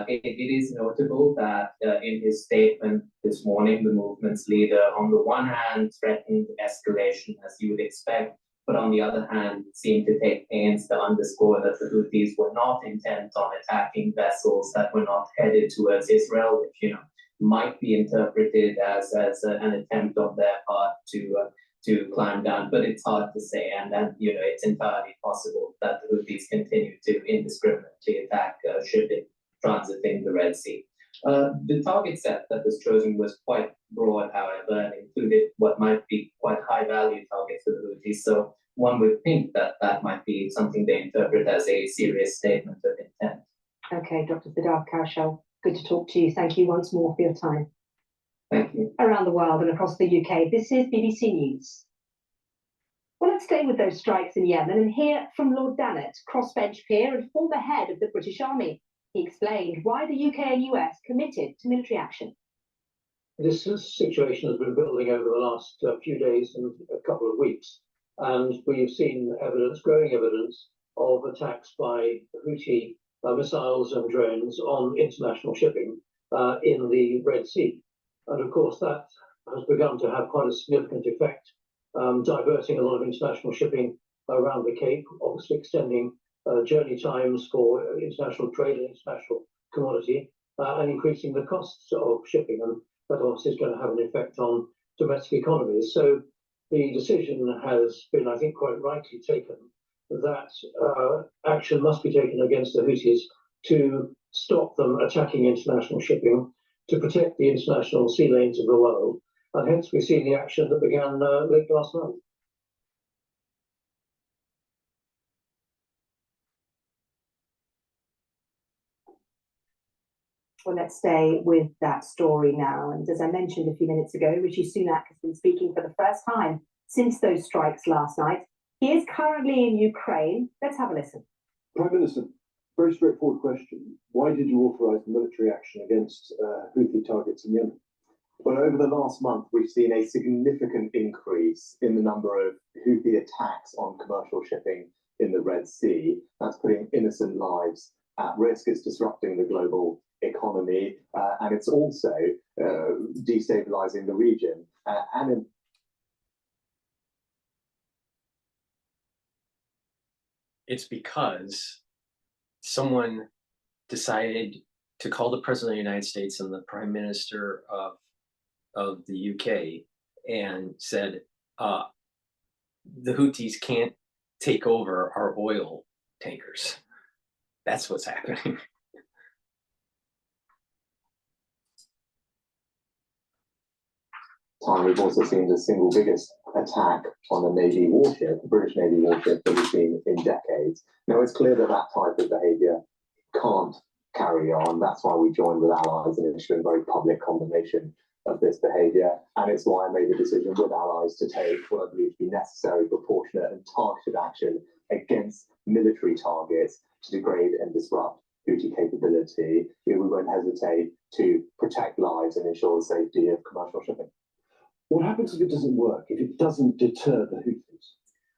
It is notable that in his statement this morning, the movement's leader, on the one hand, threatened escalation as you would expect, but on the other hand, seemed to take pains to underscore that the Houthis were not intent on attacking vessels that were not headed towards Israel, which might be interpreted as an attempt on their part to climb down, but it's hard to say, and it's entirely possible that the Houthis continue to indiscriminately attack shipping transiting the Red Sea. The target set that was chosen was quite broad, however, and included what might be quite high-value targets for the Houthis. So one would think that might be something they interpret as a serious statement of intent. Okay, Dr. DrPaulCottrell, good to talk to you. Thank you once more for your time. Thank you. Around the world and across the UK, this is BBC News. Well, let's stay with those strikes in Yemen and hear from Lord Dannatt, crossbench peer and former head of the British Army. He explained why the UK and US committed to military action. This situation has been building over the last few days and a couple of weeks, and we've seen growing evidence of attacks by Houthi missiles and drones on international shipping in the Red Sea. And of course, that has begun to have quite a significant effect, diverting a lot of international shipping around the Cape, obviously extending journey times for international trade and international commodity, and increasing the costs of shipping. And that obviously is going to have an effect on domestic economies. So the decision has been, I think, quite rightly taken that action must be taken against the Houthis to stop them attacking international shipping, to protect the international sea lanes of the world. And hence we've seen the action that began late last night. Well, let's stay with that story now. And as I mentioned a few minutes ago, Rishi Sunak has been speaking for the first time since those strikes last night. He is currently in Ukraine. Let's have a listen. Prime Minister, very straightforward question. Why did you authorise military action against Houthi targets in Yemen? Well, over the last month, we've seen a significant increase in the number of Houthi attacks on commercial shipping in the Red Sea. That's putting innocent lives at risk. It's disrupting the global economy, and it's also destabilizing the region. It's because someone decided to call the President of the United States and the Prime Minister of the UK and said, the Houthis can't take over our oil tankers. That's what's happening. We've also seen the single biggest attack on a Navy warship, a British Navy warship, that we've seen in decades. Now, it's clear that that type of behaviour can't carry on. That's why we joined with allies in issuing very public condemnation of this behaviour. And it's why I made the decision with allies to take what I believe to be necessary, proportionate and targeted action against military targets to degrade and disrupt Houthi capability. We won't hesitate to protect lives and ensure the safety of commercial shipping. What happens if it doesn't work, if it doesn't deter the Houthis?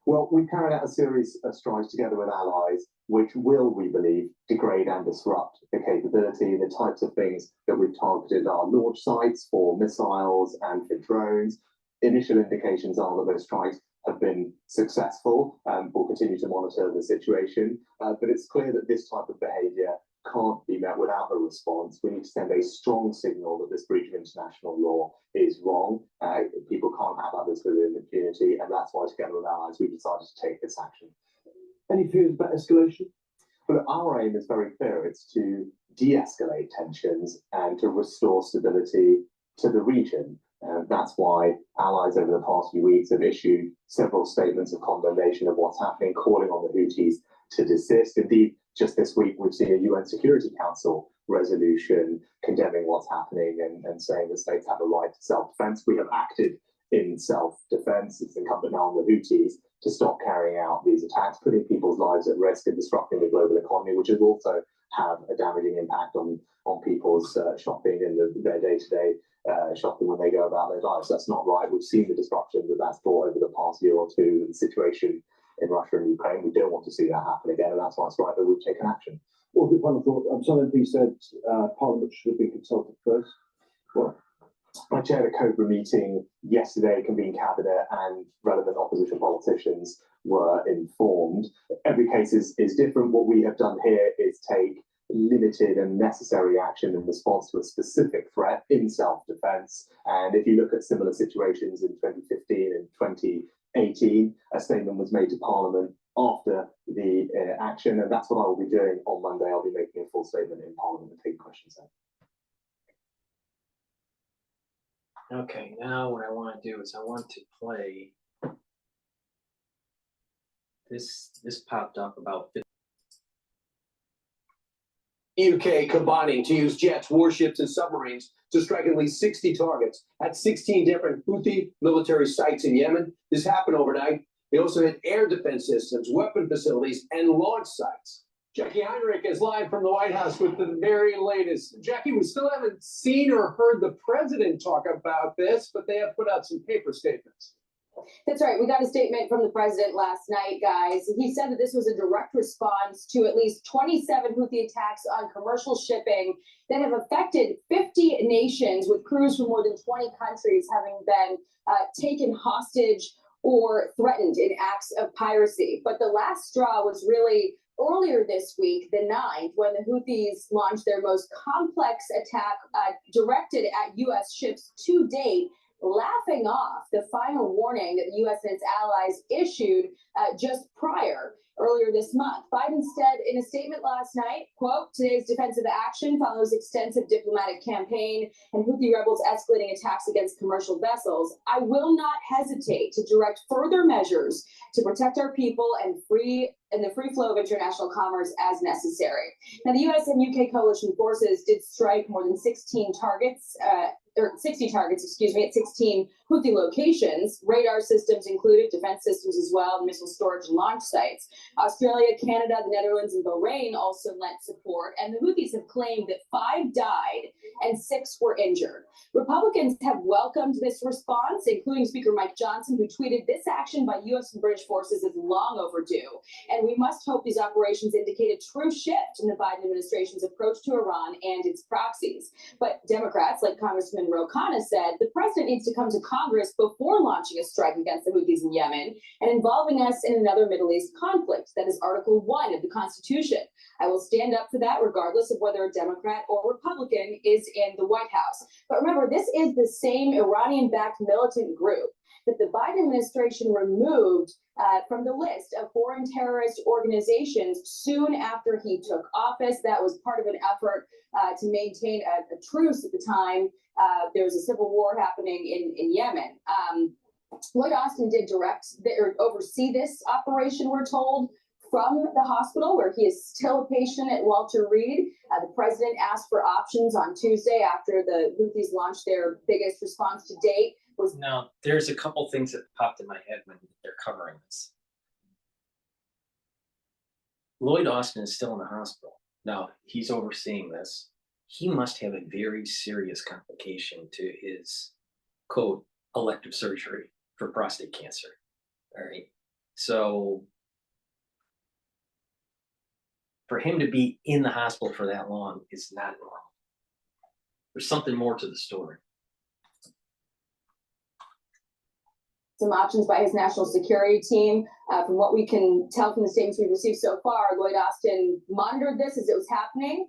Well, we've carried out a series of strikes together with allies, which will, we believe, degrade and disrupt the capability. The types of things that we've targeted are launch sites for missiles and for drones. Initial indications are that those strikes have been successful. We'll continue to monitor the situation, but it's clear that this type of behaviour can't be met without a response. We need to send a strong signal that this breach of international law is wrong. People can't have others within the community, and that's why, together with allies, we've decided to take this action. Any fears about escalation? But our aim is very clear. It's to de-escalate tensions and to restore stability to the region. That's why allies over the past few weeks have issued several statements of condemnation of what's happening, calling on the Houthis to desist. Indeed, just this week, we've seen a UN Security Council resolution condemning what's happening and saying that states have a right to self-defense. We have acted in self-defense. It's incumbent now on the Houthis to stop carrying out these attacks, putting people's lives at risk and disrupting the global economy, which will also have a damaging impact on people's shopping and their day-to-day shopping when they go about their lives. That's not right. We've seen the disruption that's brought over the past year or two, the situation in Russia and Ukraine. We don't want to see that happen again, and that's why it's right that we've taken action. Well, good final thought. Some MP said Parliament should have been consulted first. Well, I chaired a COBRA meeting yesterday, convened cabinet, and relevant opposition politicians were informed. Every case is different. What we have done here is take limited and necessary action in response to a specific threat in self-defense. And if you look at similar situations in 2015 and 2018, a statement was made to Parliament after the action, and that's what I will be doing on Monday. I'll be making a full statement in Parliament and taking questions then. Okay, now what I want to do is I want to play this popped up about UK combining to use jets, warships, and submarines to strike at least 60 targets at 16 different Houthi military sites in Yemen. This happened overnight. They also hit air defense systems, weapon facilities, and launch sites. Jackie Heinrich is live from the White House with the very latest. Jackie, we still haven't seen or heard the president talk about this, but they have put out some paper statements. That's right. We got a statement from the president last night, guys. He said that this was a direct response to at least 27 Houthi attacks on commercial shipping that have affected 50 nations, with crews from more than 20 countries having been taken hostage or threatened in acts of piracy. But the last straw was really earlier this week, the 9th, when the Houthis launched their most complex attack directed at U.S. ships to date, laughing off the final warning that the U.S. and its allies issued just earlier this month. Biden said in a statement last night, quote, "Today's defensive action follows extensive diplomatic campaign and Houthi rebels escalating attacks against commercial vessels. I will not hesitate to direct further measures to protect our people and the free flow of international commerce as necessary." Now, the U.S. and UK coalition forces did strike more than 16 targets or 60 targets, excuse me, at 16 Houthi locations, radar systems included, defense systems as well, missile storage and launch sites. Australia, Canada, the Netherlands, and Bahrain also lent support, and the Houthis have claimed that 5 died and 6 were injured. Republicans have welcomed this response, including Speaker Mike Johnson, who tweeted, "This action by U.S. and British forces is long overdue, and we must hope these operations indicate a true shift in the Biden administration's approach to Iran and its proxies." But Democrats, like Congressman Ro Khanna, said the president needs to come to Congress before launching a strike against the Houthis in Yemen and involving us in another Middle East conflict. That is Article 1 of the Constitution. I will stand up for that regardless of whether a Democrat or Republican is in the White House. But remember, this is the same Iranian-backed militant group that the Biden administration removed from the list of foreign terrorist organizations soon after he took office. That was part of an effort to maintain a truce at the time. There was a civil war happening in Yemen. Lloyd Austin did oversee this operation, we're told, from the hospital where he is still a patient at Walter Reed. The president asked for options on Tuesday after the Houthis launched their biggest response to date. Now, there's a couple things that popped in my head when they're covering this. Lloyd Austin is still in the hospital. Now, he's overseeing this. He must have a very serious complication to his, quote, elective surgery for prostate cancer. All right. So for him to be in the hospital for that long is not normal. There's something more to the story. Some options by his national security team. From what we can tell from the statements we've received so far, Lloyd Austin monitored this as it was happening.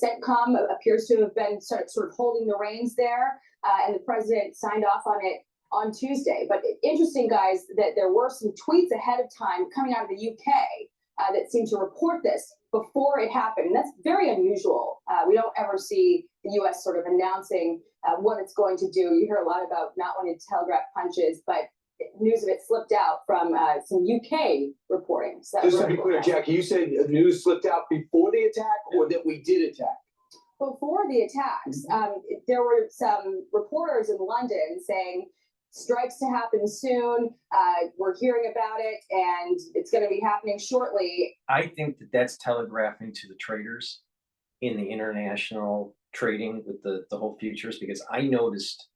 CENTCOM appears to have been sort of holding the reins there, and the president signed off on it on Tuesday. But interesting, guys, that there were some tweets ahead of time coming out of the UK that seemed to report this before it happened. And that's very unusual. We don't ever see the US sort of announcing what it's going to do. You hear a lot about not wanting to telegraph punches, but news of it slipped out from some UK reporting. So just to be clear, Jackie, you said the news slipped out before the attack or that we did attack? Before the attacks, there were some reporters in London saying strikes to happen soon. We're hearing about it and it's going to be happening shortly. I think that that's telegraphing to the traders in the international trading with the whole futures, because I noticed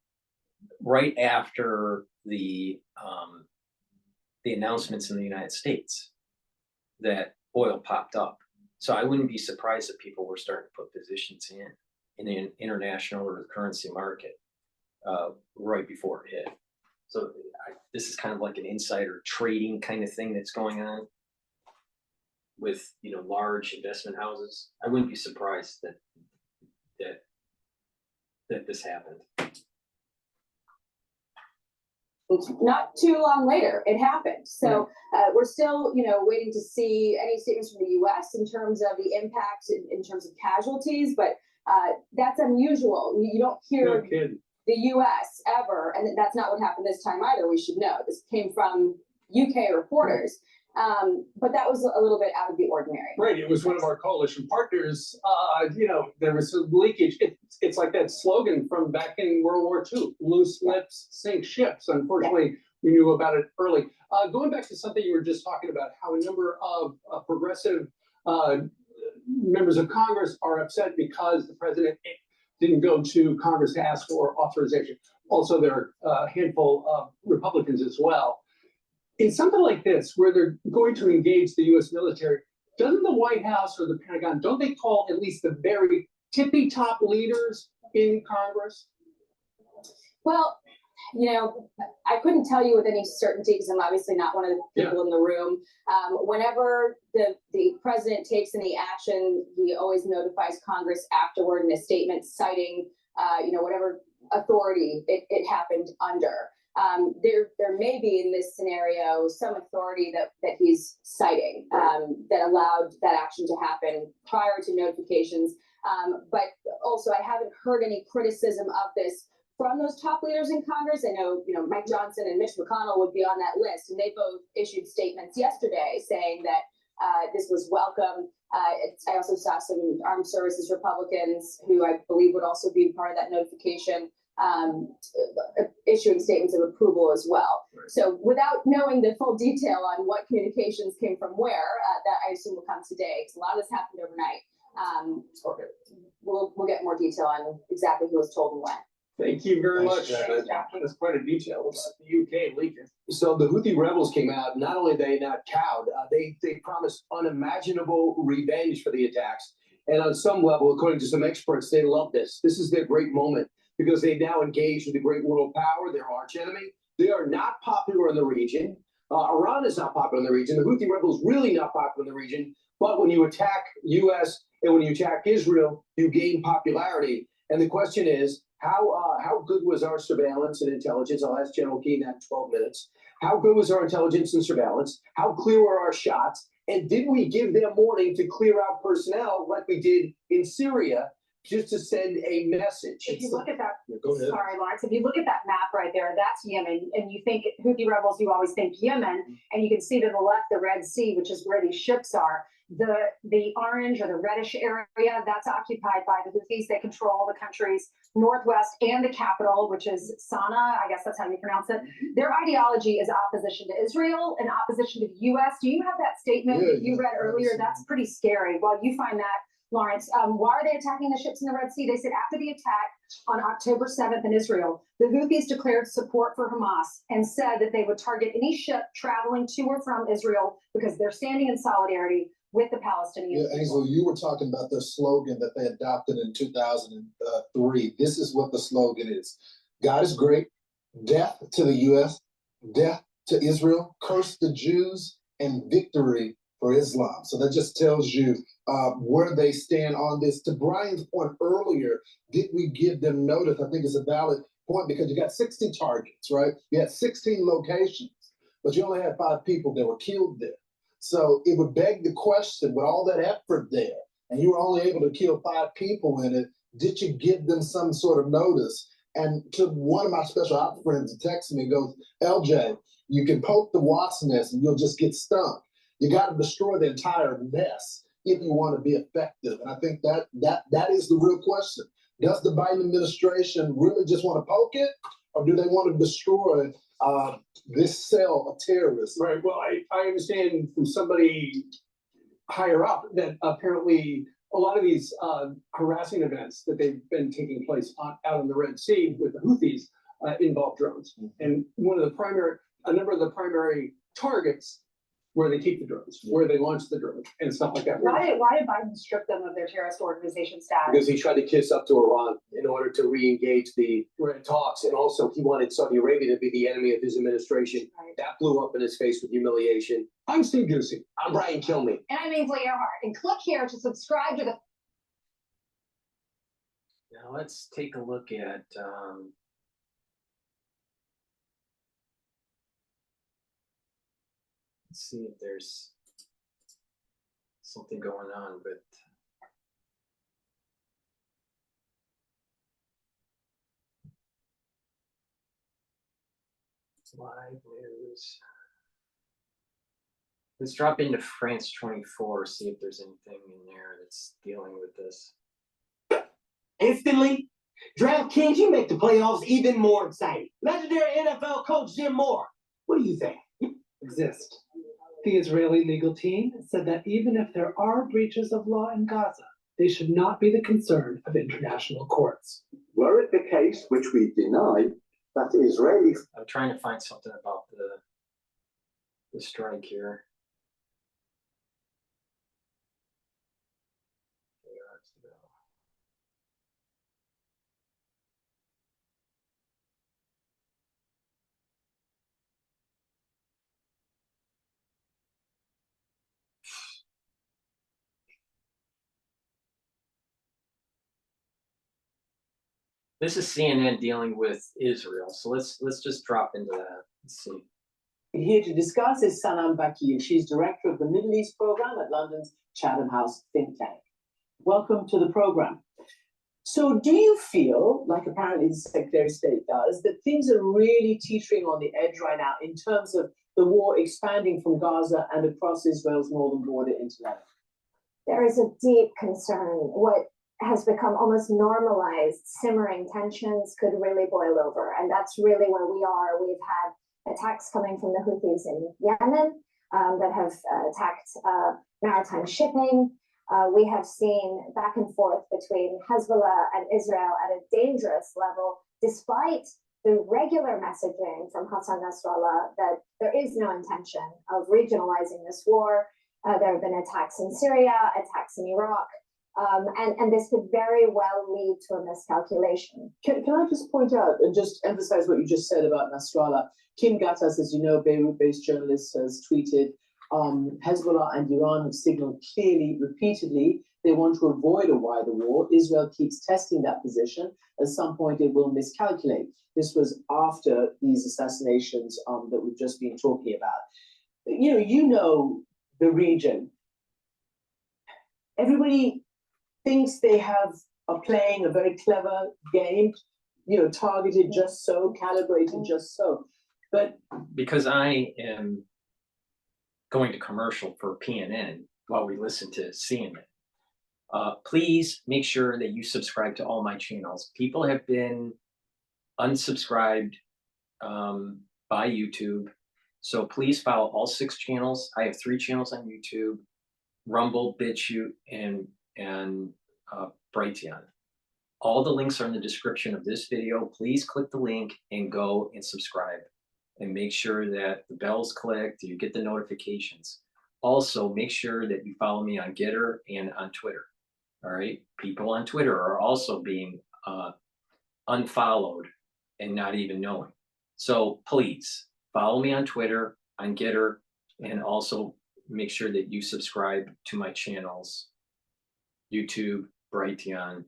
right after the announcements in the United States that oil popped up. So I wouldn't be surprised if people were starting to put positions in the international or the currency market right before it hit. So this is kind of like an insider trading kind of thing that's going on with, large investment houses. I wouldn't be surprised that this happened. It's not too long later, it happened. So we're still, waiting to see any statements from the U.S. in terms of the impact in terms of casualties, but that's unusual. You don't hear the U.S. ever, and that's not what happened this time either, we should know. This came from UK reporters, but that was a little bit out of the ordinary. Right, it was one of our coalition partners. There was some leakage. It's like that slogan from back in World War II, loose lips sink ships. Unfortunately, we knew about it early. Going back to something you were just talking about, how a number of progressive members of Congress are upset because the president didn't go to Congress to ask for authorization. Also, there are a handful of Republicans as well. In something like this, where they're going to engage the U.S. military, doesn't the White House or the Pentagon, don't they call at least the very tippy top leaders in Congress? Well, I couldn't tell you with any certainty because I'm obviously not one of the people in the room. Whenever the president takes any action, he always notifies Congress afterward in a statement citing, whatever authority it happened under. There may be in this scenario some authority that he's citing that allowed that action to happen prior to notifications. But also, I haven't heard any criticism of this from those top leaders in Congress. I know, Mike Johnson and Mitch McConnell would be on that list, and they both issued statements yesterday saying that this was welcome. I also saw some armed services Republicans who I believe would also be part of that notification issuing statements of approval as well. So without knowing the full detail on what communications came from where, that I assume will come today, because a lot of this happened overnight. We'll get more detail on exactly who was told and when. Thank you very much. That's quite a detail about the UK leaking. So the Houthi rebels came out. Not only they not cowed, they promised unimaginable revenge for the attacks. And on some level, according to some experts, they love this. This is their great moment because they now engage with the great world power, their arch enemy. They are not popular in the region. Iran is not popular in the region. The Houthi rebels really not popular in the region. But when you attack U.S. and when you attack Israel, you gain popularity. And the question is, how good was our surveillance and intelligence? I'll ask General Keane that in 12 minutes. How good was our intelligence and surveillance? How clear were our shots? And did we give them warning to clear out personnel like we did in Syria just to send a message? If you look at that, Go ahead. sorry, Lawrence, if you look at that map right there, that's Yemen. And you think Houthi rebels, you always think Yemen. And you can see to the left, the Red Sea, which is where these ships are. The orange or the reddish area, that's occupied by the Houthis. They control the country's northwest and the capital, which is Sana'a. I guess that's how you pronounce it. Their ideology is opposition to Israel and opposition to the U.S. Do you have that statement that you read earlier? That's pretty scary. Well, you find that, Lawrence. Why are they attacking the ships in the Red Sea? They said after the attack on October 7th in Israel, the Houthis declared support for Hamas and said that they would target any ship traveling to or from Israel because they're standing in solidarity with the Palestinians. Yeah, Angela, you were talking about their slogan that they adopted in 2003. This is what the slogan is. God is great, death to the U.S., death to Israel, curse the Jews, and victory for Islam. So that just tells you where they stand on this. To Brian's point earlier, did we give them notice? I think it's a valid point because you got 60 targets, right? You had 16 locations, but you only had 5 people that were killed there. So it would beg the question, with all that effort there, and you were only able to kill 5 people in it, did you give them some sort of notice? And to one of my special ops friends texted me, goes, LJ, you can poke the wasp nest and you'll just get stung. You got to destroy the entire mess if you want to be effective. And I think that is the real question. Does the Biden administration really just want to poke it, or do they want to destroy this cell of terrorists? Right. Well, I understand from somebody higher up that apparently a lot of these harassing events that they've been taking place out in the Red Sea with the Houthis involve drones. And a number of the primary targets where they keep the drones, where they launch the drones and stuff like that. Why did Biden strip them of their terrorist organization status? Because he tried to kiss up to Iran in order to re-engage the talks. And also he wanted Saudi Arabia to be the enemy of his administration. Right. That blew up in his face with humiliation. I'm Steve Ducey. I'm Brian Kilmeade. And I'm Ainsley Earhart. And click here to subscribe to the... Now let's take a look at let's see if there's something going on with live news. Let's drop into France 24, see if there's anything in there that's dealing with this. Instantly, DraftKings, you make the playoffs even more exciting. Legendary NFL coach Jim Moore, what do you think? Exist. The Israeli legal team said that even if there are breaches of law in Gaza, they should not be the concern of international courts. Were it the case, which we deny, that Israelis... I'm trying to find something about the strike here. This is CNN dealing with Israel, so let's just drop into that. Let's see. Here to discuss is Sanam Bakir. She's director of the Middle East program at London's Chatham House think tank. Welcome to the program. So do you feel, like apparently the Secretary of State does, that things are really teetering on the edge right now in terms of the war expanding from Gaza and across Israel's northern border into Lebanon? There is a deep concern. What has become almost normalized, simmering tensions could really boil over. And that's really where we are. We've had attacks coming from the Houthis in Yemen that have attacked maritime shipping. We have seen back and forth between Hezbollah and Israel at a dangerous level, despite the regular messaging from Hassan Nasrallah that there is no intention of regionalizing this war. There have been attacks in Syria, attacks in Iraq, and this could very well lead to a miscalculation. Can I just point out and just emphasize what you just said about Nasrallah? Kim Gattas, as you know, Beirut-based journalist, has tweeted, Hezbollah and Iran have signaled clearly, repeatedly, they want to avoid a wider war. Israel keeps testing that position. At some point, it will miscalculate. This was after these assassinations that we've just been talking about. You know the region. Everybody thinks they are playing a very clever game, targeted just so, calibrated just so. But because I am going to commercial for PNN while we listen to CNN, please make sure that you subscribe to all my channels. People have been unsubscribed by YouTube, so please follow all 6 channels. I have 3 channels on YouTube: Rumble, Bitchute, and Brighteon. All the links are in the description of this video. Please click the link and go and subscribe, and make sure that the bell's clicked, you get the notifications. Also, make sure that you follow me on GETTR and on Twitter. All right, people on Twitter are also being unfollowed and not even knowing. So please follow me on Twitter, on GETTR, and also make sure that you subscribe to my channels: YouTube, Brighteon,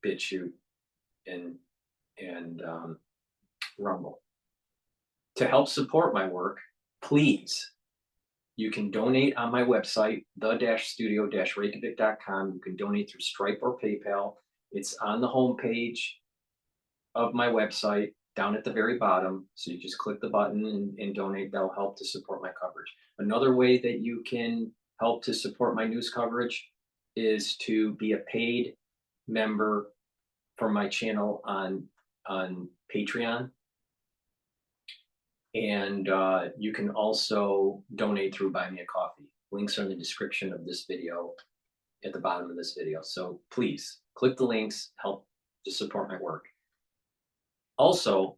Bitchute, and Rumble. To help support my work, please, you can donate on my website, the-studio-reykjavik.com. You can donate through Stripe or PayPal. It's on the homepage of my website, down at the very bottom. So you just click the button and donate. That'll help to support my coverage. Another way that you can help to support my news coverage is to be a paid member for my channel on Patreon. And you can also donate through Buy Me a Coffee. Links are in the description of this video, at the bottom of this video. So please click the links, help to support my work. Also,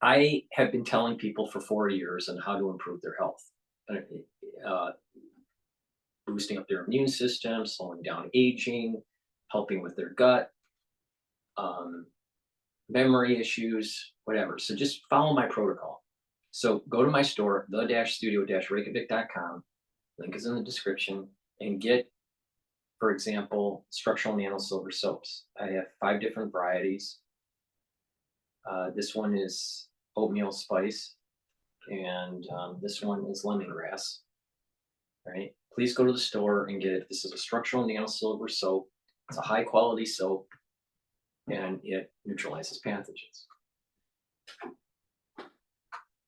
I have been telling people for 4 years on how to improve their health, boosting up their immune system, slowing down aging, helping with their gut, memory issues, whatever. So just follow my protocol. So go to my store, the-studio-reykjavik.com. Link is in the description, and get, for example, structural nano silver soaps. I have 5 different varieties. This one is oatmeal spice, and this one is lemongrass. Right? Please go to the store and get it. This is a structural nano silver soap. It's a high quality soap, and it neutralizes pathogens.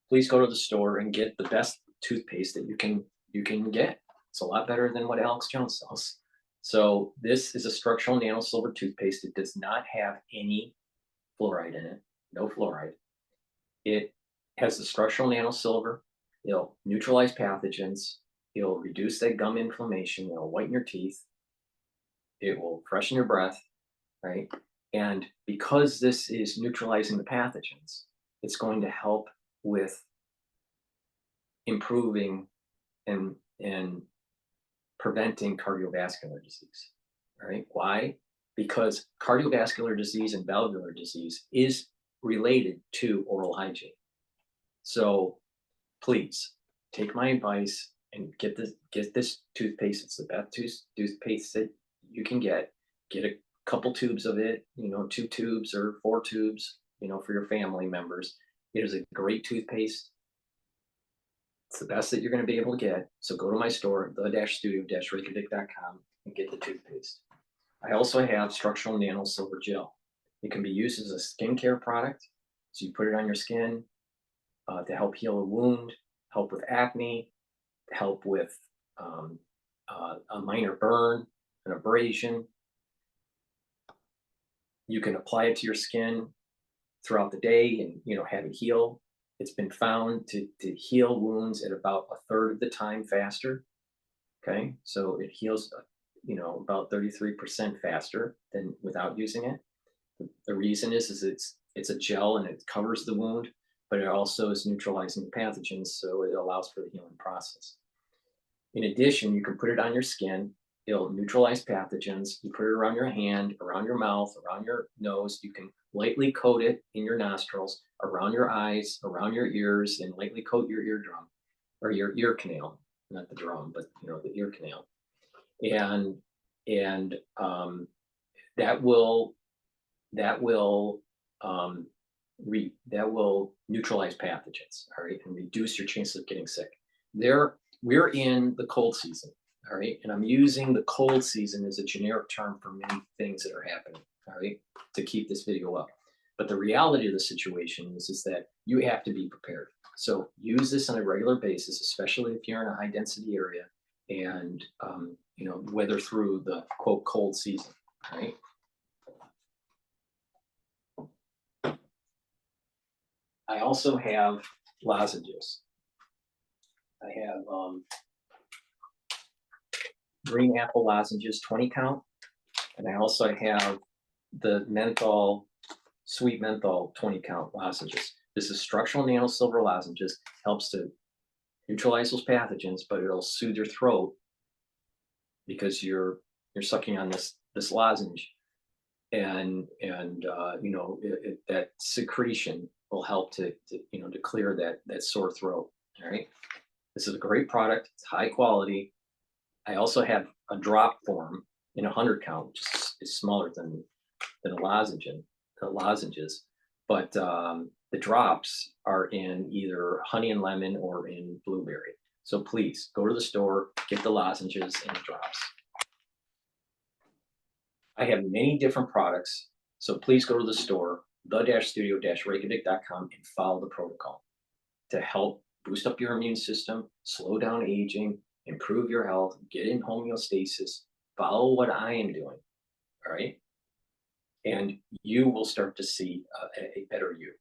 Please go to the store and get the best toothpaste that you can get. It's a lot better than what Alex Jones sells. So this is a structural nano silver toothpaste. It does not have any fluoride in it, no fluoride. It has the structural nano silver. It'll neutralize pathogens. It'll reduce that gum inflammation. It'll whiten your teeth. It will freshen your breath, right? And because this is neutralizing the pathogens, it's going to help with improving and preventing cardiovascular disease. All right, why? Because cardiovascular disease and valvular disease is related to oral hygiene. So please take my advice and get this toothpaste. It's the best toothpaste that you can get. Get a couple tubes of it, 2 tubes or 4 tubes, for your family members. It is a great toothpaste. It's the best that you're going to be able to get. So go to my store, the-studio-reykjavik.com, and get the toothpaste. I also have structural nano silver gel. It can be used as a skincare product. So you put it on your skin to help heal a wound, help with acne, help with a minor burn, an abrasion. You can apply it to your skin throughout the day and, you know, have it heal. It's been found to heal wounds at about a third of the time faster. Okay, so it heals, you know, about 33% faster than without using it. The reason is it's a gel and it covers the wound, but it also is neutralizing pathogens, so it allows for the healing process. In addition, you can put it on your skin. It'll neutralize pathogens. You put it around your hand, around your mouth, around your nose. You can lightly coat it in your nostrils, around your eyes, around your ears, and lightly coat your eardrum or your ear canal, not the drum, but you know, the ear canal. And that will neutralize pathogens, all right, and reduce your chances of getting sick. We're in the cold season, all right, and I'm using the cold season as a generic term for many things that are happening, all right, to keep this video up. But the reality of the situation is that you have to be prepared. So use this on a regular basis, especially if you're in a high density area, and you know, weather through the quote cold season, right? I also have lozenges. I have green apple lozenges, 20 count, and I also have the menthol, sweet menthol 20 count lozenges. This is structural nano silver lozenges, helps to neutralize those pathogens, but it'll soothe your throat because you're sucking on this lozenge, and you know, that secretion will help to you know, to clear that sore throat. All right, this is a great product. It's high quality. I also have a drop form in 100 count, which is smaller than lozenges, but the drops are in either honey and lemon or in blueberry. So please go to the store, get the lozenges and the drops. I have many different products, so please go to the store, the-studio-reykjavik.com, and follow the protocol to help boost up your immune system, slow down aging, improve your health, get in homeostasis, follow what I am doing, all right? And you will start to see a better you.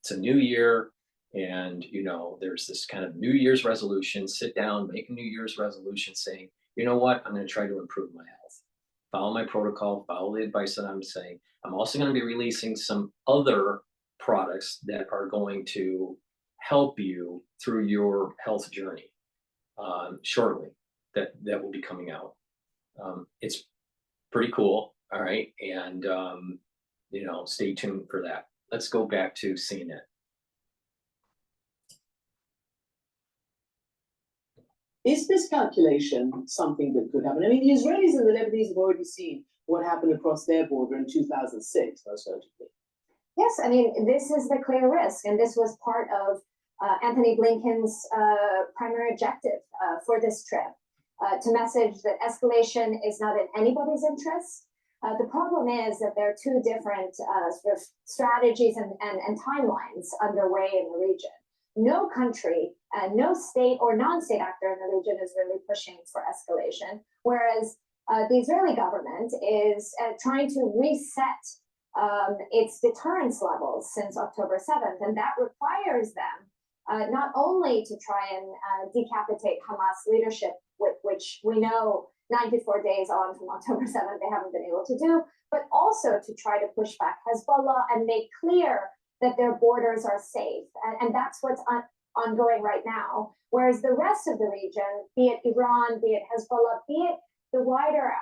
It's a new year, and you know, there's this kind of New Year's resolution. Sit down, make a New Year's resolution saying, you know what, I'm going to try to improve my health. Follow my protocol, follow the advice that I'm saying. I'm also going to be releasing some other products that are going to help you through your health journey shortly, that will be coming out. It's pretty cool, all right, and you know, stay tuned for that. Let's go back to CNN. Is this calculation something that could happen? I mean, the Israelis and the Lebanese have already seen what happened across their border in 2006, most notably. Yes, I mean, this is the clear risk, and this was part of Anthony Blinken's primary objective for this trip, to message that escalation is not in anybody's interest. The problem is that there are two different sort of strategies and timelines underway in the region. No country, no state or non-state actor in the region is really pushing for escalation, whereas the Israeli government is trying to reset its deterrence levels since October 7th, and that requires them not only to try and decapitate Hamas leadership, which we know 94 days on from October 7th they haven't been able to do, but also to try to push back Hezbollah and make clear that their borders are safe. And that's what's ongoing right now. Whereas the rest of the region, be it Iran, be it Hezbollah, be it the wider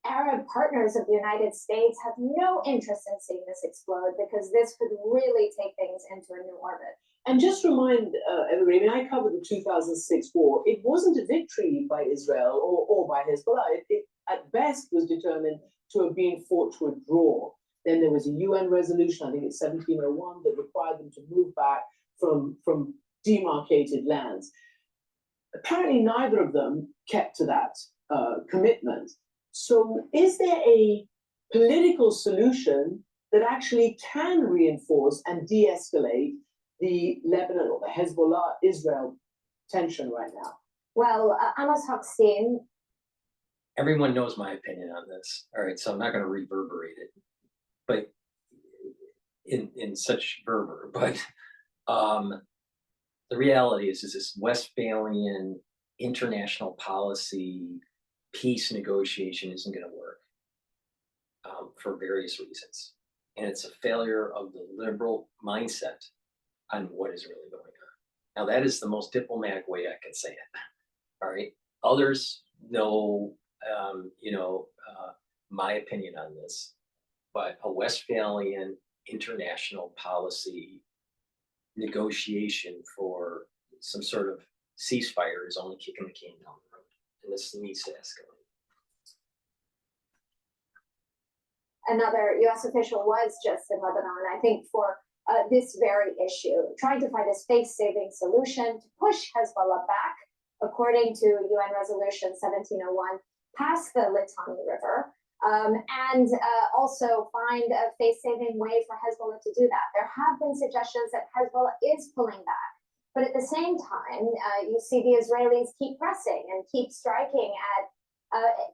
Arab partners of the United States, have no interest in seeing this explode, because this could really take things into a new orbit. And just remind everybody, I mean, I covered the 2006 war. It wasn't a victory by Israel or by Hezbollah. It at best was determined to have been fought to a draw. Then there was a UN resolution, I think it's 1701, that required them to move back from demarcated lands. Apparently, neither of them kept to that commitment. So is there a political solution that actually can reinforce and de-escalate the Lebanon or the Hezbollah-Israel tension right now? Well, Amos Hochstein. Everyone knows my opinion on this, all right, so I'm not going to reverberate it. but in such fervor. But the reality is this Westphalian international policy peace negotiation isn't going to work for various reasons. And it's a failure of the liberal mindset on what is really going on. Now, that is the most diplomatic way I can say it. All right. Others know, my opinion on this, but a Westphalian international policy negotiation for some sort of ceasefire is only kicking the can down the road, and this needs to escalate. Another U.S. official was just in Lebanon, I think, for this very issue, trying to find a space-saving solution to push Hezbollah back, according to UN Resolution 1701, past the Litani River, and also find a space-saving way for Hezbollah to do that. There have been suggestions that Hezbollah is pulling back, but at the same time, you see the Israelis keep pressing and keep striking at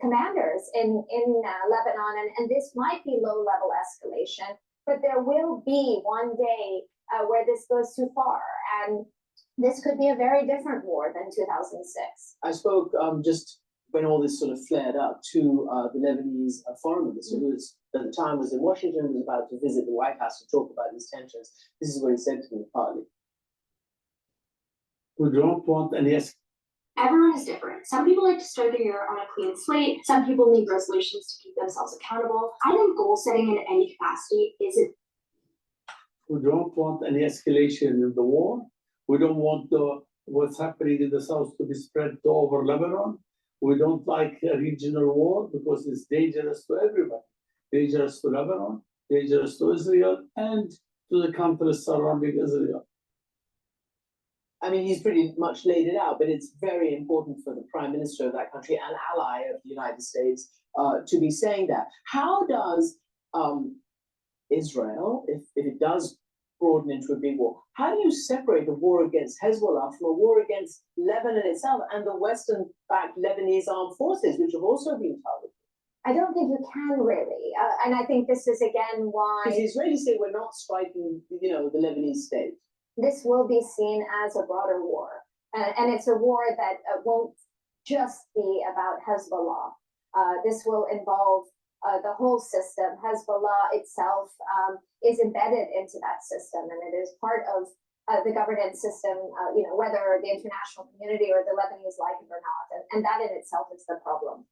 commanders in Lebanon, and this might be low-level escalation, but there will be one day where this goes too far, and this could be a very different war than 2006. I spoke just when all this sort of flared up to the Lebanese foreign minister, who was, at the time was in Washington, was about to visit the White House to talk about these tensions. This is what he said to me partly. We don't want any. Everyone is different. Some people like to start the year on a clean slate. Some people need resolutions to keep themselves accountable. I think goal setting in any capacity isn't. We don't want any escalation in the war. We don't want what's happening in the south to be spread over Lebanon. We don't like a regional war because it's dangerous to everybody. Dangerous to Lebanon, dangerous to Israel, and to the countries surrounding Israel. I mean, he's pretty much laid it out, but it's very important for the prime minister of that country, an ally of the United States, to be saying that. How does Israel, if it does broaden into a big war, how do you separate the war against Hezbollah from a war against Lebanon itself and the Western-backed Lebanese armed forces, which have also been targeted? I don't think you can really, and I think this is again why. Because the Israelis say we're not striking, the Lebanese state. This will be seen as a broader war, and it's a war that won't just be about Hezbollah. This will involve the whole system. Hezbollah itself is embedded into that system, and it is part of the governance system, whether the international community or the Lebanese like it or not, and that in itself is the problem.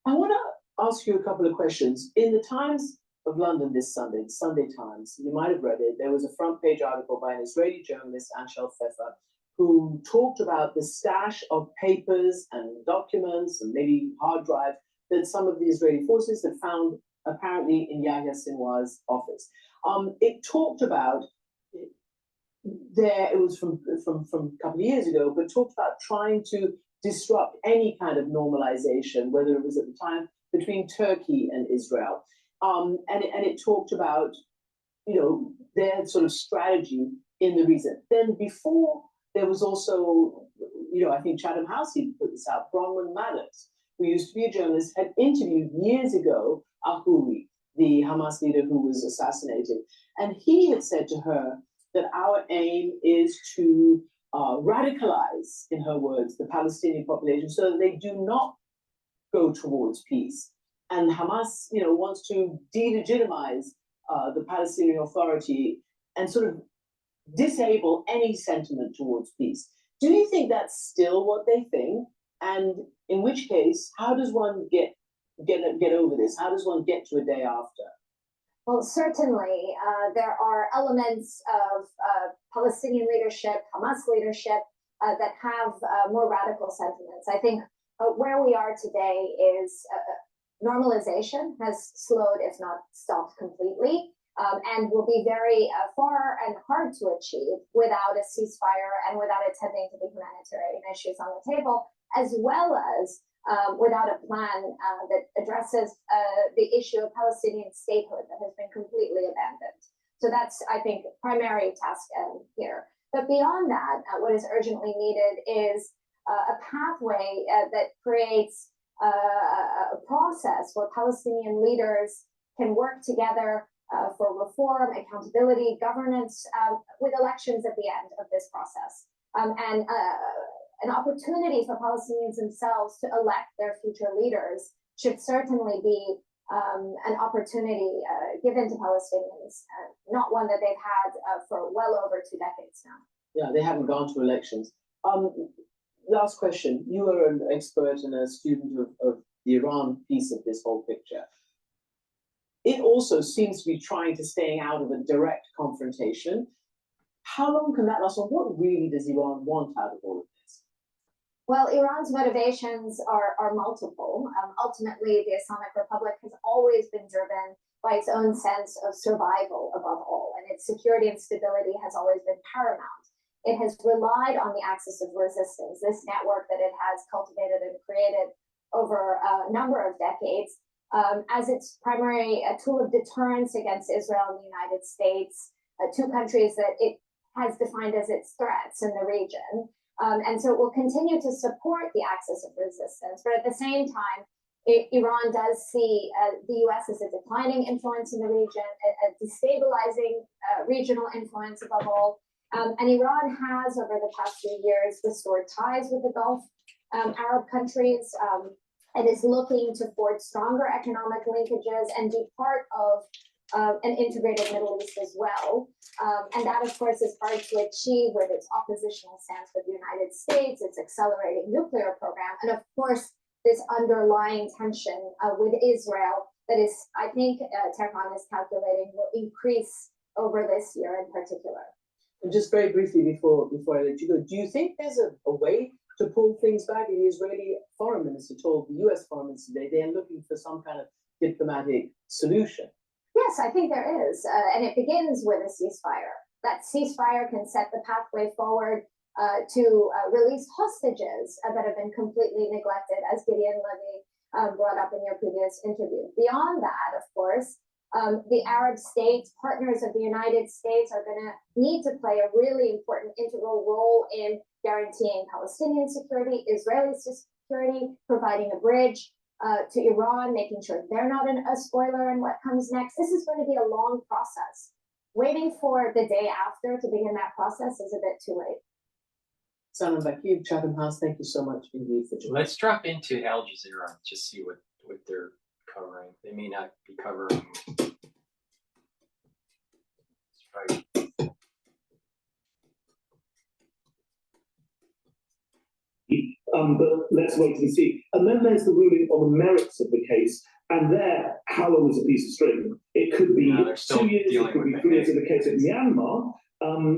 I want to ask you a couple of questions. In the Times of London this Sunday, the Sunday Times, you might have read it, there was a front page article by an Israeli journalist, Anshel Pfeffer, who talked about the stash of papers and documents and maybe hard drive that some of the Israeli forces had found apparently in Yahya Sinwar's office. It talked about, it was from a couple of years ago, but talked about trying to disrupt any kind of normalization, whether it was at the time between Turkey and Israel. And it talked about, their sort of strategy in the region. Then before, there was also, I think Chatham House even put this out, Bronwyn Maddox, who used to be a journalist, had interviewed years ago Houthi, the Hamas leader who was assassinated. And he had said to her that our aim is to radicalize, in her words, the Palestinian population so that they do not go towards peace. And Hamas, wants to delegitimize the Palestinian Authority and sort of disable any sentiment towards peace. Do you think that's still what they think? And in which case, how does one get over this? How does one get to a day after? Well, certainly there are elements of Palestinian leadership, Hamas leadership, that have more radical sentiments. I think where we are today is normalization has slowed, if not stopped completely, and will be very far and hard to achieve without a ceasefire and without attending to the humanitarian issues on the table, as well as without a plan that addresses the issue of Palestinian statehood that has been completely abandoned. So that's, I think, primary task here. But beyond that, what is urgently needed is a pathway that creates a process where Palestinian leaders can work together for reform, accountability, governance, with elections at the end of this process, and an opportunity for Palestinians themselves to elect their future leaders should certainly be an opportunity given to Palestinians, not one that they've had for well over 2 decades now. Yeah, they haven't gone to elections. Last question. You are an expert and a student of the Iran piece of this whole picture. It also seems to be trying to stay out of a direct confrontation. How long can that last, and what really does Iran want out of all of this? Well, Iran's motivations are multiple. Ultimately, the Islamic Republic has always been driven by its own sense of survival above all, and its security and stability has always been paramount. It has relied on the axis of resistance, this network that it has cultivated and created over a number of decades, as its primary tool of deterrence against Israel and the United States, 2 countries that it has defined as its threats in the region. And so it will continue to support the axis of resistance. But at the same time, Iran does see the U.S. as a declining influence in the region, a destabilizing regional influence above all. And Iran has, over the past few years, restored ties with the Gulf Arab countries and is looking to forge stronger economic linkages and be part of an integrated Middle East as well. And that, of course, is hard to achieve with its oppositional stance with the United States, its accelerating nuclear program, and of course, this underlying tension with Israel that is, I think, Tehran is calculating will increase over this year in particular. And just very briefly before I let you go, do you think there's a way to pull things back? The Israeli foreign minister told the US foreign minister today they're looking for some kind of diplomatic solution. Yes, I think there is. And it begins with a ceasefire. That ceasefire can set the pathway forward to release hostages that have been completely neglected, as Gideon Levy brought up in your previous interview. Beyond that, of course, the Arab states, partners of the United States, are going to need to play a really important integral role in guaranteeing Palestinian security, Israeli security, providing a bridge to Iran, making sure they're not a spoiler in what comes next. This is going to be a long process. Waiting for the day after to begin that process is a bit too late. Sanam Bakib, Chatham House, thank you so much indeed for joining. Let's drop into Al Jazeera and just see what they're covering. They may not be covering. Right. But let's wait and see. And then there's the ruling on the merits of the case. And there, how long is a piece of string? It could be 2 years, it could be 3 years. In the case of Myanmar,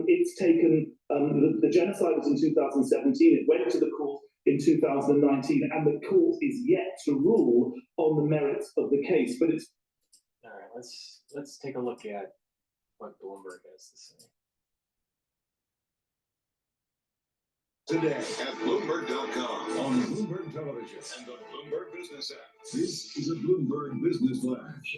it's taken, the genocide was in 2017, it went to the court in 2019, and the court is yet to rule on the merits of the case. But it's all right. Let's take a look at what Bloomberg has to say. Today at Bloomberg.com, on Bloomberg Television, and the Bloomberg Business app. This is a Bloomberg Business Flash.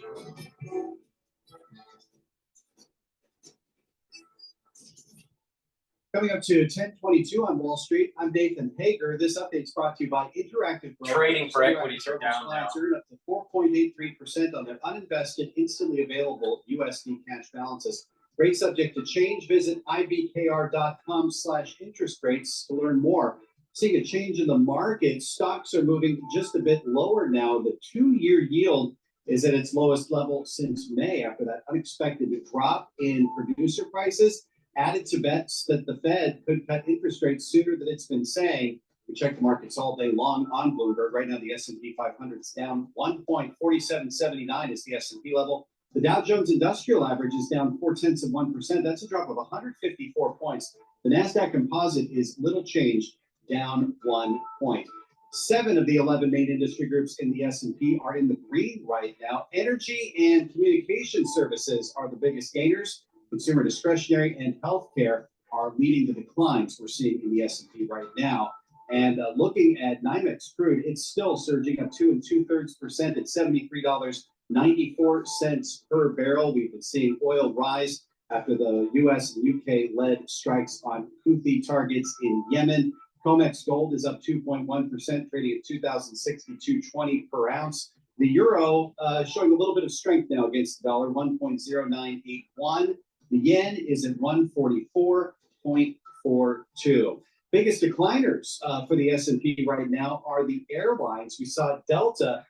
Coming up to 10:22 on Wall Street, I'm Nathan Hager. This update is brought to you by Interactive Brokers. Trading for equities are down now. Earn up to 4.83% on their uninvested, instantly available USD cash balances. Rate subject to change. Visit ibkr.com/interest rates to learn more. Seeing a change in the market, stocks are moving just a bit lower now. The 2-year yield is at its lowest level since May after that unexpected drop in producer prices, added to bets that the Fed could cut interest rates sooner than it's been saying. We check the markets all day long on Bloomberg. Right now, the S&P 500 is down 1.4779 is the S&P level. The Dow Jones Industrial Average is down 0.4%. That's a drop of 154 points. The NASDAQ Composite is little changed, down 1 point. 7 of the 11 main industry groups in the S&P are in the green right now. Energy and communication services are the biggest gainers. Consumer discretionary and healthcare are leading the declines we're seeing in the S&P right now. And looking at NYMEX crude, it's still surging up 2 2/3% at $73.94 per barrel. We've been seeing oil rise after the U.S. and UK-led strikes on Houthi targets in Yemen. COMEX gold is up 2.1%, trading at $2,062.20 per ounce. The euro showing a little bit of strength now against the dollar, 1.0981. The yen is at 144.42. Biggest decliners for the S&P right now are the airlines. We saw Delta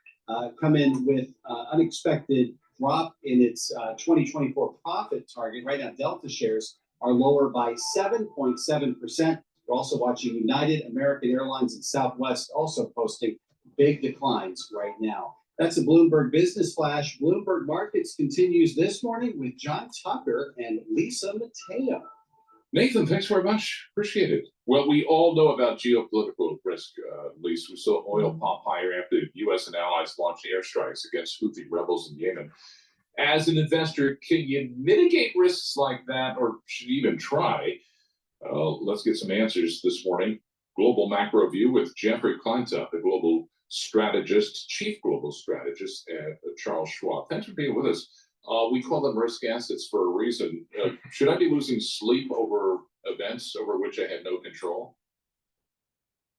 come in with unexpected drop in its 2024 profit target. Right now, Delta shares are lower by 7.7%. We're also watching United, American Airlines, and Southwest also posting big declines right now. That's a Bloomberg Business Flash. Bloomberg Markets continues this morning with John Tucker and Lisa Mateo. Nathan, thanks very much. Appreciate it. Well, we all know about geopolitical risk, Lisa. We saw oil pop higher after the U.S. and allies launched airstrikes against Houthi rebels in Yemen. As an investor, can you mitigate risks like that, or should you even try? Let's get some answers this morning. Global Macro View with Jeffrey Kleintup, the global strategist, chief global strategist at Charles Schwab. Thanks for being with us. We call them risk assets for a reason. Should I be losing sleep over events over which I had no control?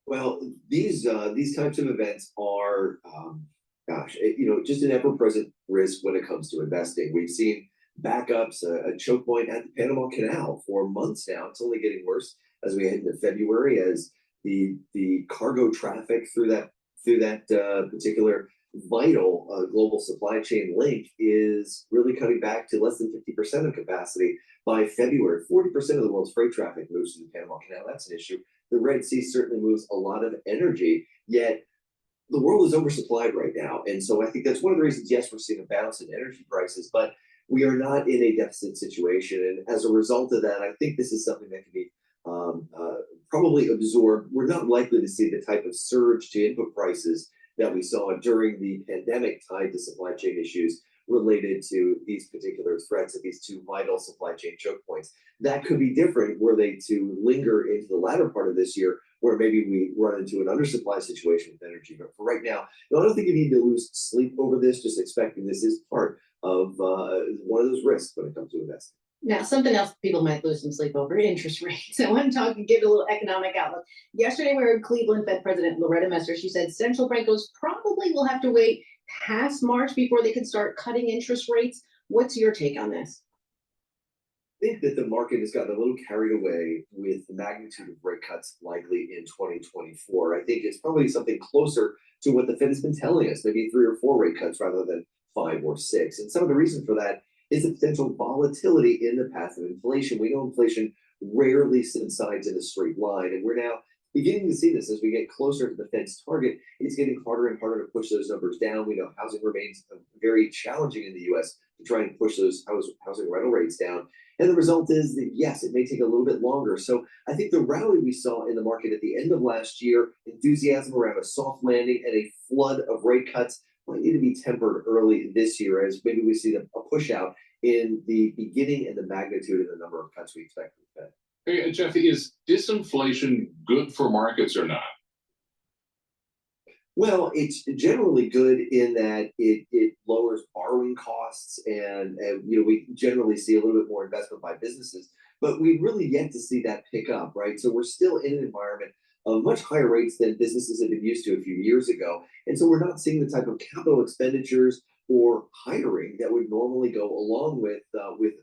Well, these types of events are, just an ever-present risk when it comes to investing. We've seen backups, a choke point at the Panama Canal for months now. It's only getting worse as we head into February, as the cargo traffic through that particular vital global supply chain link is really cutting back to less than 50% of capacity by February. 40% of the world's freight traffic moves through the Panama Canal. That's an issue. The Red Sea certainly moves a lot of energy, yet the world is oversupplied right now. And so I think that's one of the reasons, yes, we're seeing a bounce in energy prices, but we are not in a deficit situation. And as a result of that, I think this is something that can be probably absorbed. We're not likely to see the type of surge to input prices that we saw during the pandemic tied to supply chain issues related to these particular threats at these two vital supply chain choke points. That could be different were they to linger into the latter part of this year, where maybe we run into an undersupply situation with energy. But for right now, I don't think you need to lose sleep over this, just expecting this is part of one of those risks when it comes to investing. Now, something else people might lose some sleep over, interest rates. I want to talk and give a little economic outlook. Yesterday, we heard Cleveland Fed President Loretta Messer. She said central bankers probably will have to wait past March before they can start cutting interest rates. What's your take on this? I think that the market has gotten a little carried away with the magnitude of rate cuts likely in 2024. I think it's probably something closer to what the Fed has been telling us, maybe 3 or 4 rate cuts rather than 5 or 6. And some of the reason for that is the potential volatility in the path of inflation. We know inflation rarely subsides in a straight line, and we're now beginning to see this as we get closer to the Fed's target. It's getting harder and harder to push those numbers down. We know housing remains very challenging in the U.S. to try and push those housing rental rates down. And the result is that, yes, it may take a little bit longer. So I think the rally we saw in the market at the end of last year, enthusiasm around a soft landing and a flood of rate cuts, might need to be tempered early this year, as maybe we see a push out in the beginning and the magnitude of the number of cuts we expect from the Fed. Hey, Jeff, is disinflation good for markets or not? Well, it's generally good in that it lowers borrowing costs, and we generally see a little bit more investment by businesses, but we've really yet to see that pick up, right? So we're still in an environment of much higher rates than businesses have been used to a few years ago. And so we're not seeing the type of capital expenditures or hiring that would normally go along with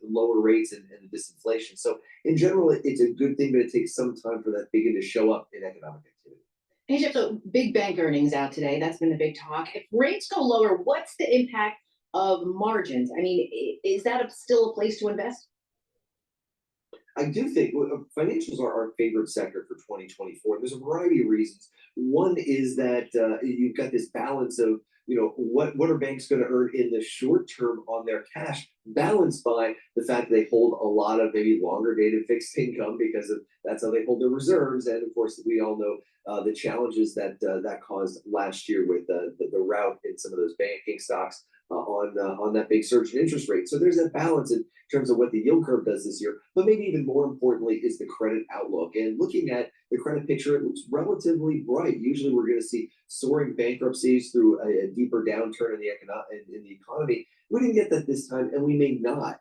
lower rates and disinflation. So in general, it's a good thing, but it takes some time for that begin to show up in economic activity. Hey, Jeff, so big bank earnings out today. That's been the big talk. If rates go lower, what's the impact of margins? I mean, is that still a place to invest? I do think financials are our favorite sector for 2024. There's a variety of reasons. One is that you've got this balance of, what are banks going to earn in the short term on their cash, balanced by the fact that they hold a lot of maybe longer dated fixed income because that's how they hold their reserves. And of course, we all know the challenges that caused last year with the rout in some of those banking stocks on that big surge in interest rate. So there's that balance in terms of what the yield curve does this year. But maybe even more importantly is the credit outlook. And looking at the credit picture, it looks relatively bright. Usually we're going to see soaring bankruptcies through a deeper downturn in the economy. We didn't get that this time, and we may not.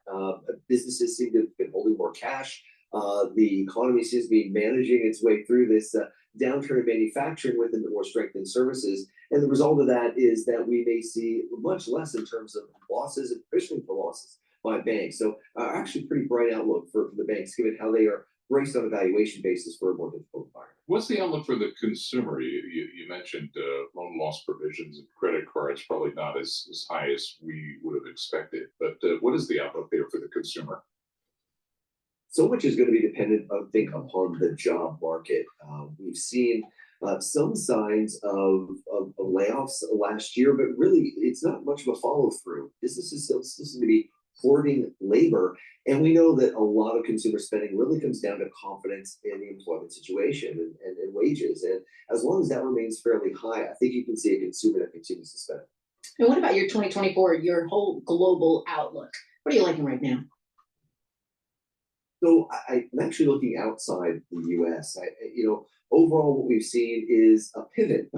Businesses seem to have been holding more cash. The economy seems to be managing its way through this downturn in manufacturing with a bit more strength in services. And the result of that is that we may see much less in terms of losses and provisioning for losses by banks. So actually pretty bright outlook for the banks, given how they are braced on a valuation basis for a more difficult environment. What's the outlook for the consumer? You mentioned loan loss provisions and credit cards, probably not as high as we would have expected. But what is the outlook there for the consumer? So much is going to be dependent, I think, upon the job market. We've seen some signs of layoffs last year, but really it's not much of a follow through. Businesses still seem to be hoarding labor. And we know that a lot of consumer spending really comes down to confidence in the employment situation and wages. And as long as that remains fairly high, I think you can see a consumer that continues to spend. And what about your 2024, your whole global outlook? What are you liking right now? So I'm actually looking outside the U.S. Overall, what we've seen is a pivot,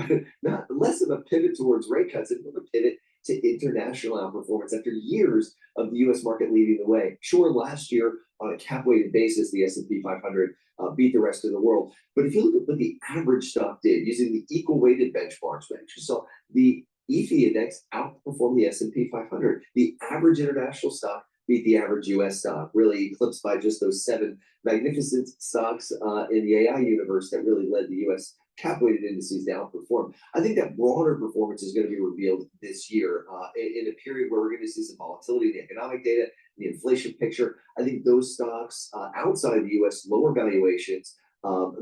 not less of a pivot towards rate cuts, and more of a pivot to international outperformance after years of the U.S. market leading the way. Sure, last year on a cap-weighted basis, the S&P 500 beat the rest of the world. But if you look at what the average stock did using the equal-weighted benchmarks, we actually saw the EFI index outperform the S&P 500. The average international stock beat the average U.S. stock, really eclipsed by just those 7 magnificent stocks in the AI universe that really led the U.S. cap-weighted indices to outperform. I think that broader performance is going to be revealed this year in a period where we're going to see some volatility in the economic data, the inflation picture. I think those stocks outside of the U.S., lower valuations,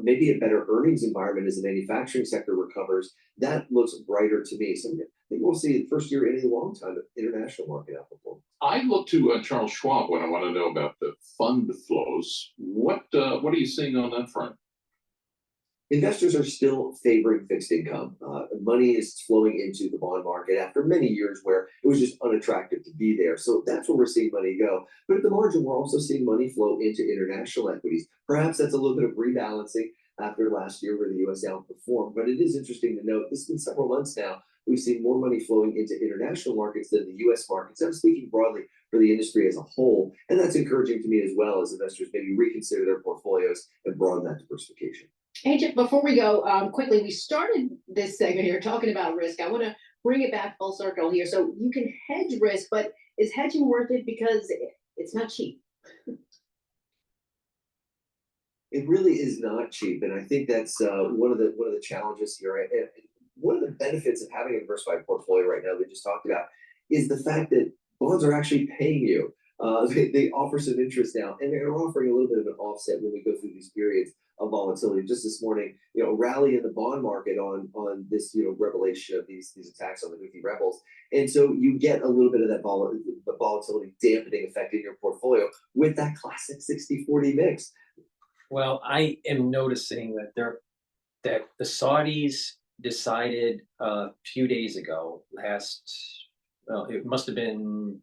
maybe a better earnings environment as the manufacturing sector recovers, that looks brighter to me. So I think we'll see the first year in a long time of international market outperform. I look to Charles Schwab when I want to know about the fund flows. What are you seeing on that front? Investors are still favoring fixed income. Money is flowing into the bond market after many years where it was just unattractive to be there. So that's where we're seeing money go. But at the margin, we're also seeing money flow into international equities. Perhaps that's a little bit of rebalancing after last year where the U.S. outperformed. But it is interesting to note, this has been several months now, we've seen more money flowing into international markets than the U.S. markets. I'm speaking broadly for the industry as a whole. And that's encouraging to me as well as investors maybe reconsider their portfolios and broaden that diversification. Hey, Jeff, before we go, quickly, we started this segment here talking about risk. I want to bring it back full circle here. So you can hedge risk, but is hedging worth it because it's not cheap? It really is not cheap, and I think that's one of the challenges here. One of the benefits of having a diversified portfolio right now, we just talked about, is the fact that bonds are actually paying you. They offer some interest now, and they're offering a little bit of an offset when we go through these periods of volatility. Just this morning, a rally in the bond market on this, revelation of these attacks on the Houthi rebels, and so you get a little bit of that volatility dampening effect in your portfolio with that classic 60-40 mix. Well, I am noticing that the Saudis decided a few days ago, it must have been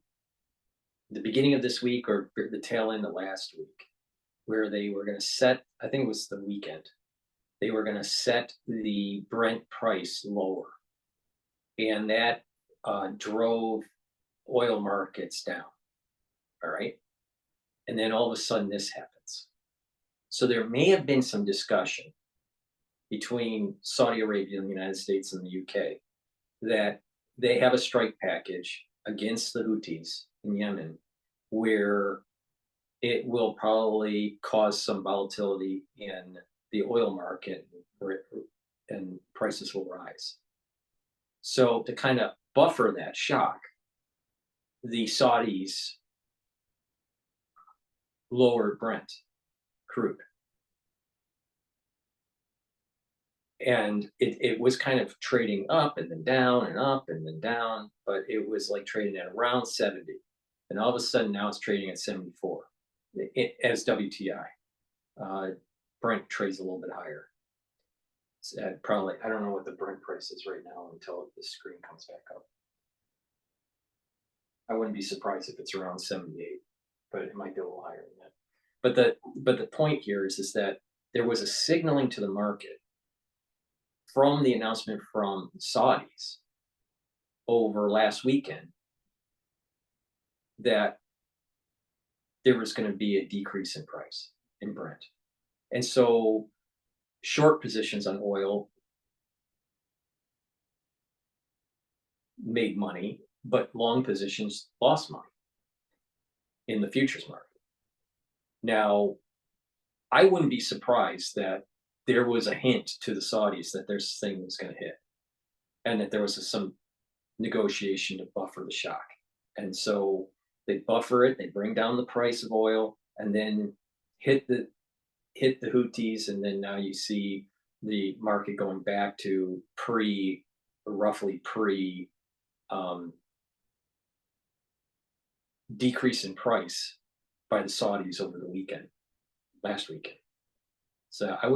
the beginning of this week or the tail end of last week, where they were going to set, I think it was the weekend, they were going to set the Brent price lower. And that drove oil markets down. All right. And then all of a sudden this happens. So there may have been some discussion between Saudi Arabia and the United States and the UK that they have a strike package against the Houthis in Yemen where it will probably cause some volatility in the oil market and prices will rise. So to kind of buffer that shock, the Saudis lowered Brent crude. And it was kind of trading up and then down and up and then down, but it was like trading at around 70. And all of a sudden now it's trading at 74 as WTI. Brent trades a little bit higher. It's at probably, I don't know what the Brent price is right now until the screen comes back up. I wouldn't be surprised if it's around 78, but it might be a little higher than that. But the point here is that there was a signaling to the market from the announcement from Saudis over last weekend that there was going to be a decrease in price. in Brent. And so short positions on oil made money, but long positions lost money in the futures market. Now, I wouldn't be surprised that there was a hint to the Saudis that this thing was going to hit, and that there was some negotiation to buffer the shock. And so they buffer it, they bring down the price of oil, and then hit the Houthis, and then now you see the market going back to roughly pre decrease in price by the Saudis over the last weekend. So I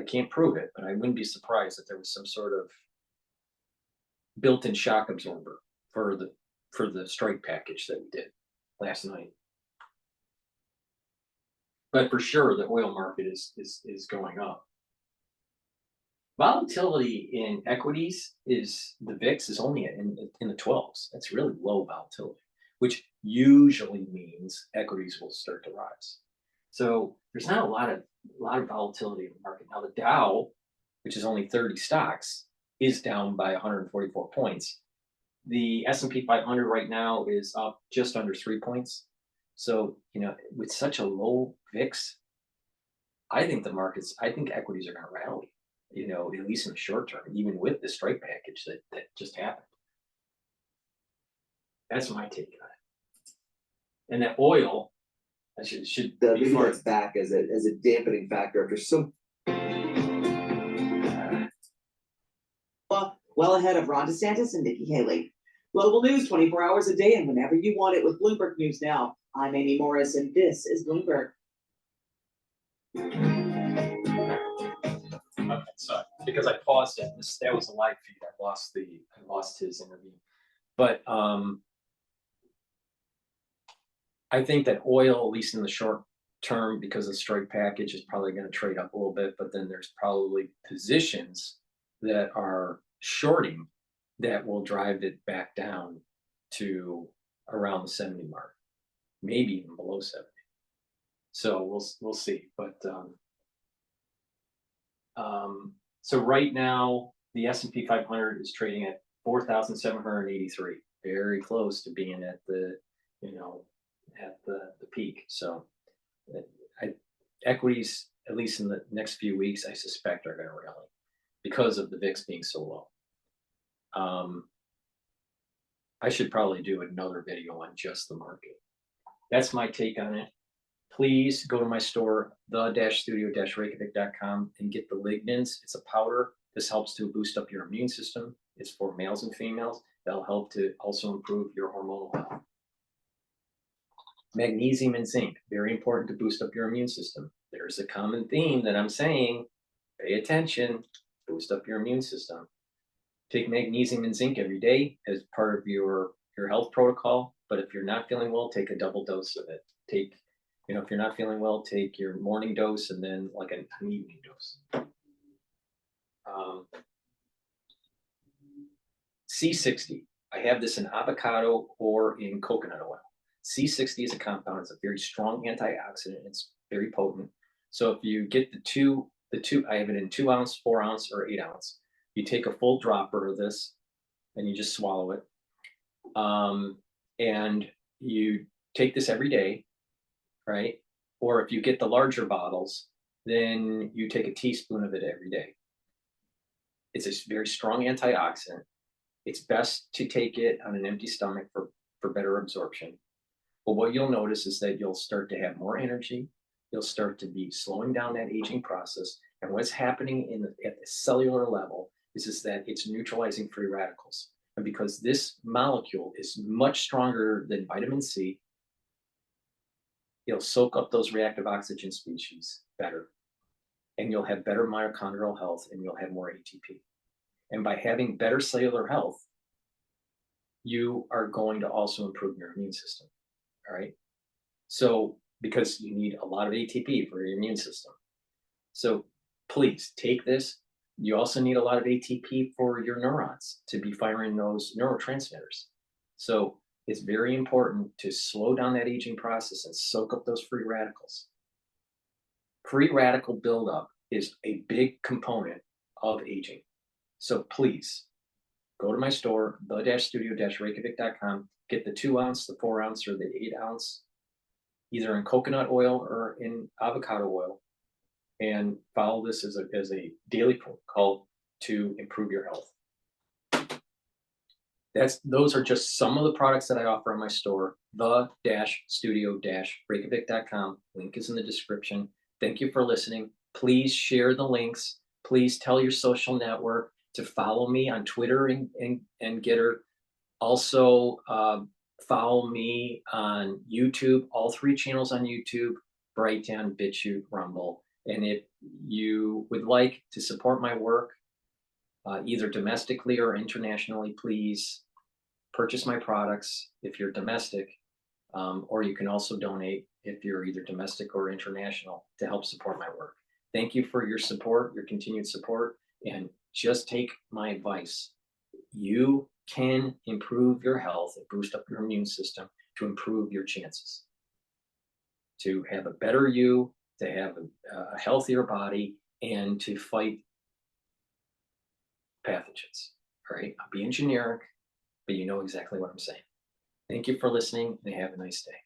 can't prove it, but I wouldn't be surprised that there was some sort of built-in shock absorber for the strike package that we did last night. But for sure, the oil market is going up. Volatility in equities the VIX is only in the 12s. That's really low volatility, which usually means equities will start to rise. So there's not a lot of volatility in the market. Now the Dow, which is only 30 stocks, is down by 144 points. The S&P 500 right now is up just under 3 points. So, with such a low VIX, I think equities are going to rally, at least in the short term, even with the strike package that just happened. That's my take on it. And that oil, I should maybe that's back as a dampening factor after some. Well ahead of Ron DeSantis and Nikki Haley. Global news 24 hours a day and whenever you want it with Bloomberg News Now. I'm Amy Morris and this is Bloomberg. Okay, so because I paused it, that was a live feed. I lost his interview. But I think that oil, at least in the short term, because of the strike package, is probably going to trade up a little bit. But then there's probably positions that are shorting that will drive it back down to around the 70 mark, maybe even below 70. So we'll see. But so right now the S&P 500 is trading at 4,783, very close to being at the peak. So equities, at least in the next few weeks, I suspect are going to rally because of the VIX being so low. I should probably do another video on just the market. That's my take on it. Please go to my store, the-studio-reykjavik.com, and get the lignans. It's a powder. This helps to boost up your immune system. It's for males and females. That'll help to also improve your hormonal health. Magnesium and zinc, very important to boost up your immune system. There's a common theme that I'm saying. Pay attention, boost up your immune system. Take magnesium and zinc every day as part of your health protocol. But if you're not feeling well, take a double dose of it. If you're not feeling well, take your morning dose and then like an evening dose. C60, I have this in avocado or in coconut oil. C60 is a compound. It's a very strong antioxidant. It's very potent. So if you get the two, I have it in 2 ounce, 4 ounce, or 8 ounce. You take a full dropper of this and you just swallow it. And you take this every day, right? Or if you get the larger bottles, then you take a teaspoon of it every day. It's a very strong antioxidant. It's best to take it on an empty stomach for better absorption. But what you'll notice is that you'll start to have more energy. You'll start to be slowing down that aging process. And what's happening at the cellular level is that it's neutralizing free radicals. And because this molecule is much stronger than vitamin C, it'll soak up those reactive oxygen species better. And you'll have better mitochondrial health and you'll have more ATP. And by having better cellular health, you are going to also improve your immune system. All right. So, because you need a lot of ATP for your immune system. So please take this. You also need a lot of ATP for your neurons to be firing those neurotransmitters. So it's very important to slow down that aging process and soak up those free radicals. free radical buildup is a big component of aging. So please go to my store, the-studio-reykjavik.com, get the 2 ounce, the 4 ounce, or the 8 ounce, either in coconut oil or in avocado oil, and follow this as a daily protocol to improve your health. Those are just some of the products that I offer on my store, the-studio-reykjavik.com. Link is in the description. Thank you for listening. Please share the links. Please tell your social network to follow me on Twitter and GETTR. Also, follow me on YouTube, all 3 channels on YouTube, Brighteon, Bitchute, Rumble. And if you would like to support my work, either domestically or internationally, please purchase my products if you're domestic, or you can also donate if you're either domestic or international to help support my work. Thank you for your support, your continued support, and just take my advice. You can improve your health and boost up your immune system to improve your chances to have a better you, to have a healthier body, and to fight pathogens. All right, I'm being generic, but you know exactly what I'm saying. Thank you for listening, and have a nice day.